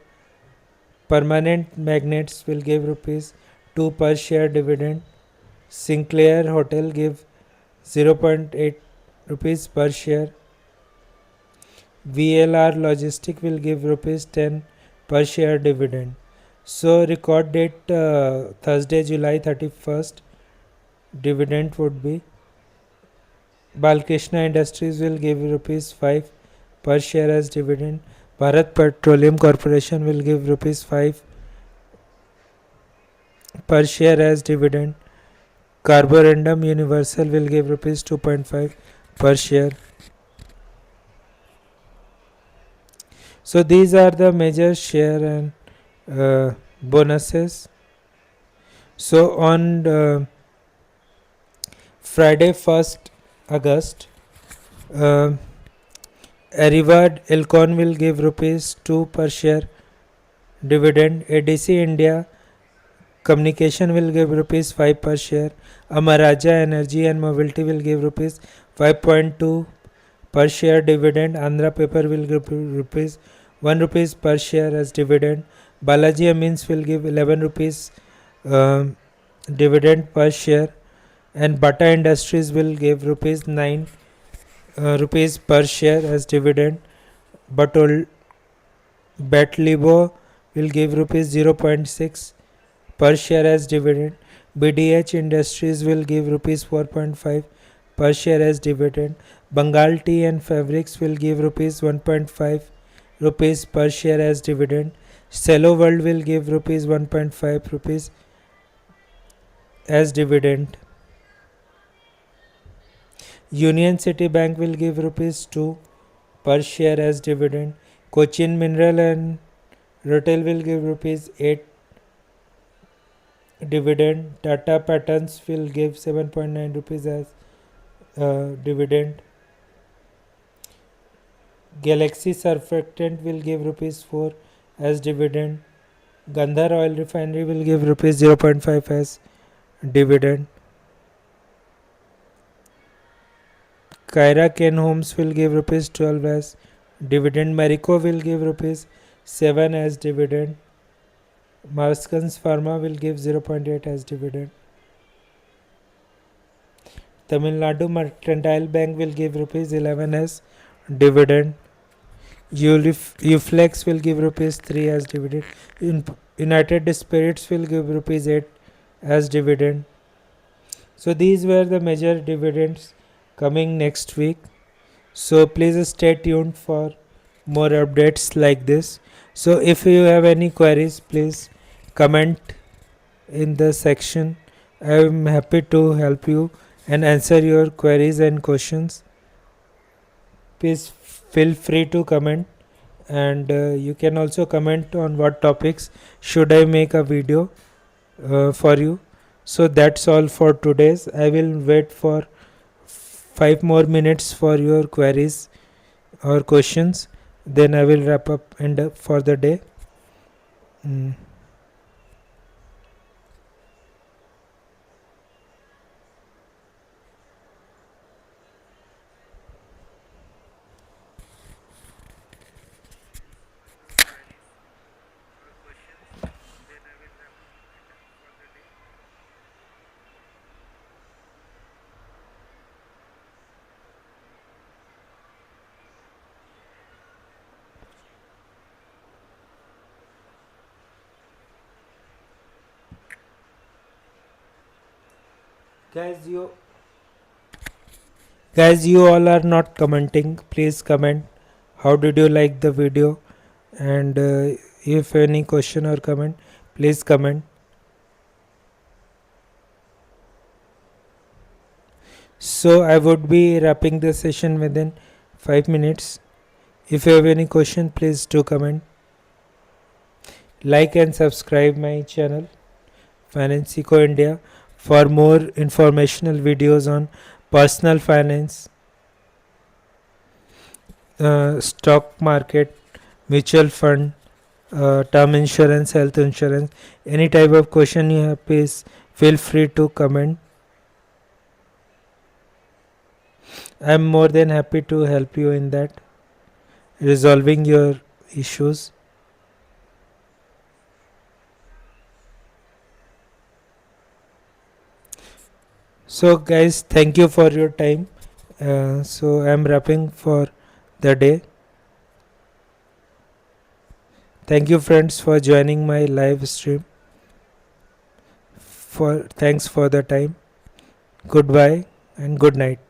Permanent Magnets will give rupees 2 per share dividend. Sinclair Hotel give 0.8 rupees per share. VLR Logistic will give rupees 10 per share dividend. So record date Thursday, July 31st. Dividend would be Balkrishna Industries will give rupees 5 per share as dividend. Bharat Petroleum Corporation will give rupees 5 per share as dividend. Carborundum Universal will give rupees 2.5 per share. So these are the major share and bonuses. So on Friday 1st August, Arivard Elcon will give rupees 2 per share dividend. ADC India Communication will give rupees 5 per share. Amaraja Energy and Mobility will give rupees 5.2 per share dividend. Andhra Paper will give rupees 1 rupees per share as dividend. Balaji Amines will give 11 rupees dividend per share, and Bata Industries will give rupees 9 rupees per share as dividend. Batlibo will give rupees 0.6 per share as dividend. BDH Industries will give rupees 4.5 per share as dividend. Bengal Tea and Fabrics will give rupees 1.5 rupees per share as dividend. Cello World will give rupees 1.5 rupees as dividend. Union City Bank will give rupees 2 per share as dividend. Cochin Mineral and Retail will give rupees 8 dividend. Tata Patents will give 7.9 rupees as dividend. Galaxy Surfactant will give rupees 4 as dividend. Gandhar Oil Refinery will give rupees 0.5 as dividend. Kyra Ken Homes will give rupees 12 as dividend. Marico will give rupees 7 as dividend. Marskans Pharma will give 0.8 as dividend. Tamil Nadu Mercantile Bank will give rupees 11 as dividend. Uflex will give rupees 3 as dividend. United Spirits will give rupees 8 as dividend. So these were the major dividends coming next week. So please stay tuned for more updates like this. So if you have any queries, please comment in the section. I am happy to help you and answer your queries and questions. Please feel free to comment, and you can also comment on what topics should I make a video for you. So that's all for today's. I will wait for 5 more minutes for your queries or questions, then I will wrap up and for the day. Mm. Guys, you all are not commenting. Please comment. How did you like the video? And if any question or comment, please comment. So I would be wrapping the session within 5 minutes. If you have any question, please do comment. Like and subscribe my channel Finance Eco India for more informational videos on personal finance, stock market, mutual fund, term insurance, health insurance. Any type of question you have, please feel free to comment. I am more than happy to help you in that, resolving your issues. So guys, thank you for your time. So I am wrapping for the day. Thank you friends for joining my live stream. Thanks for the time. Goodbye and good night.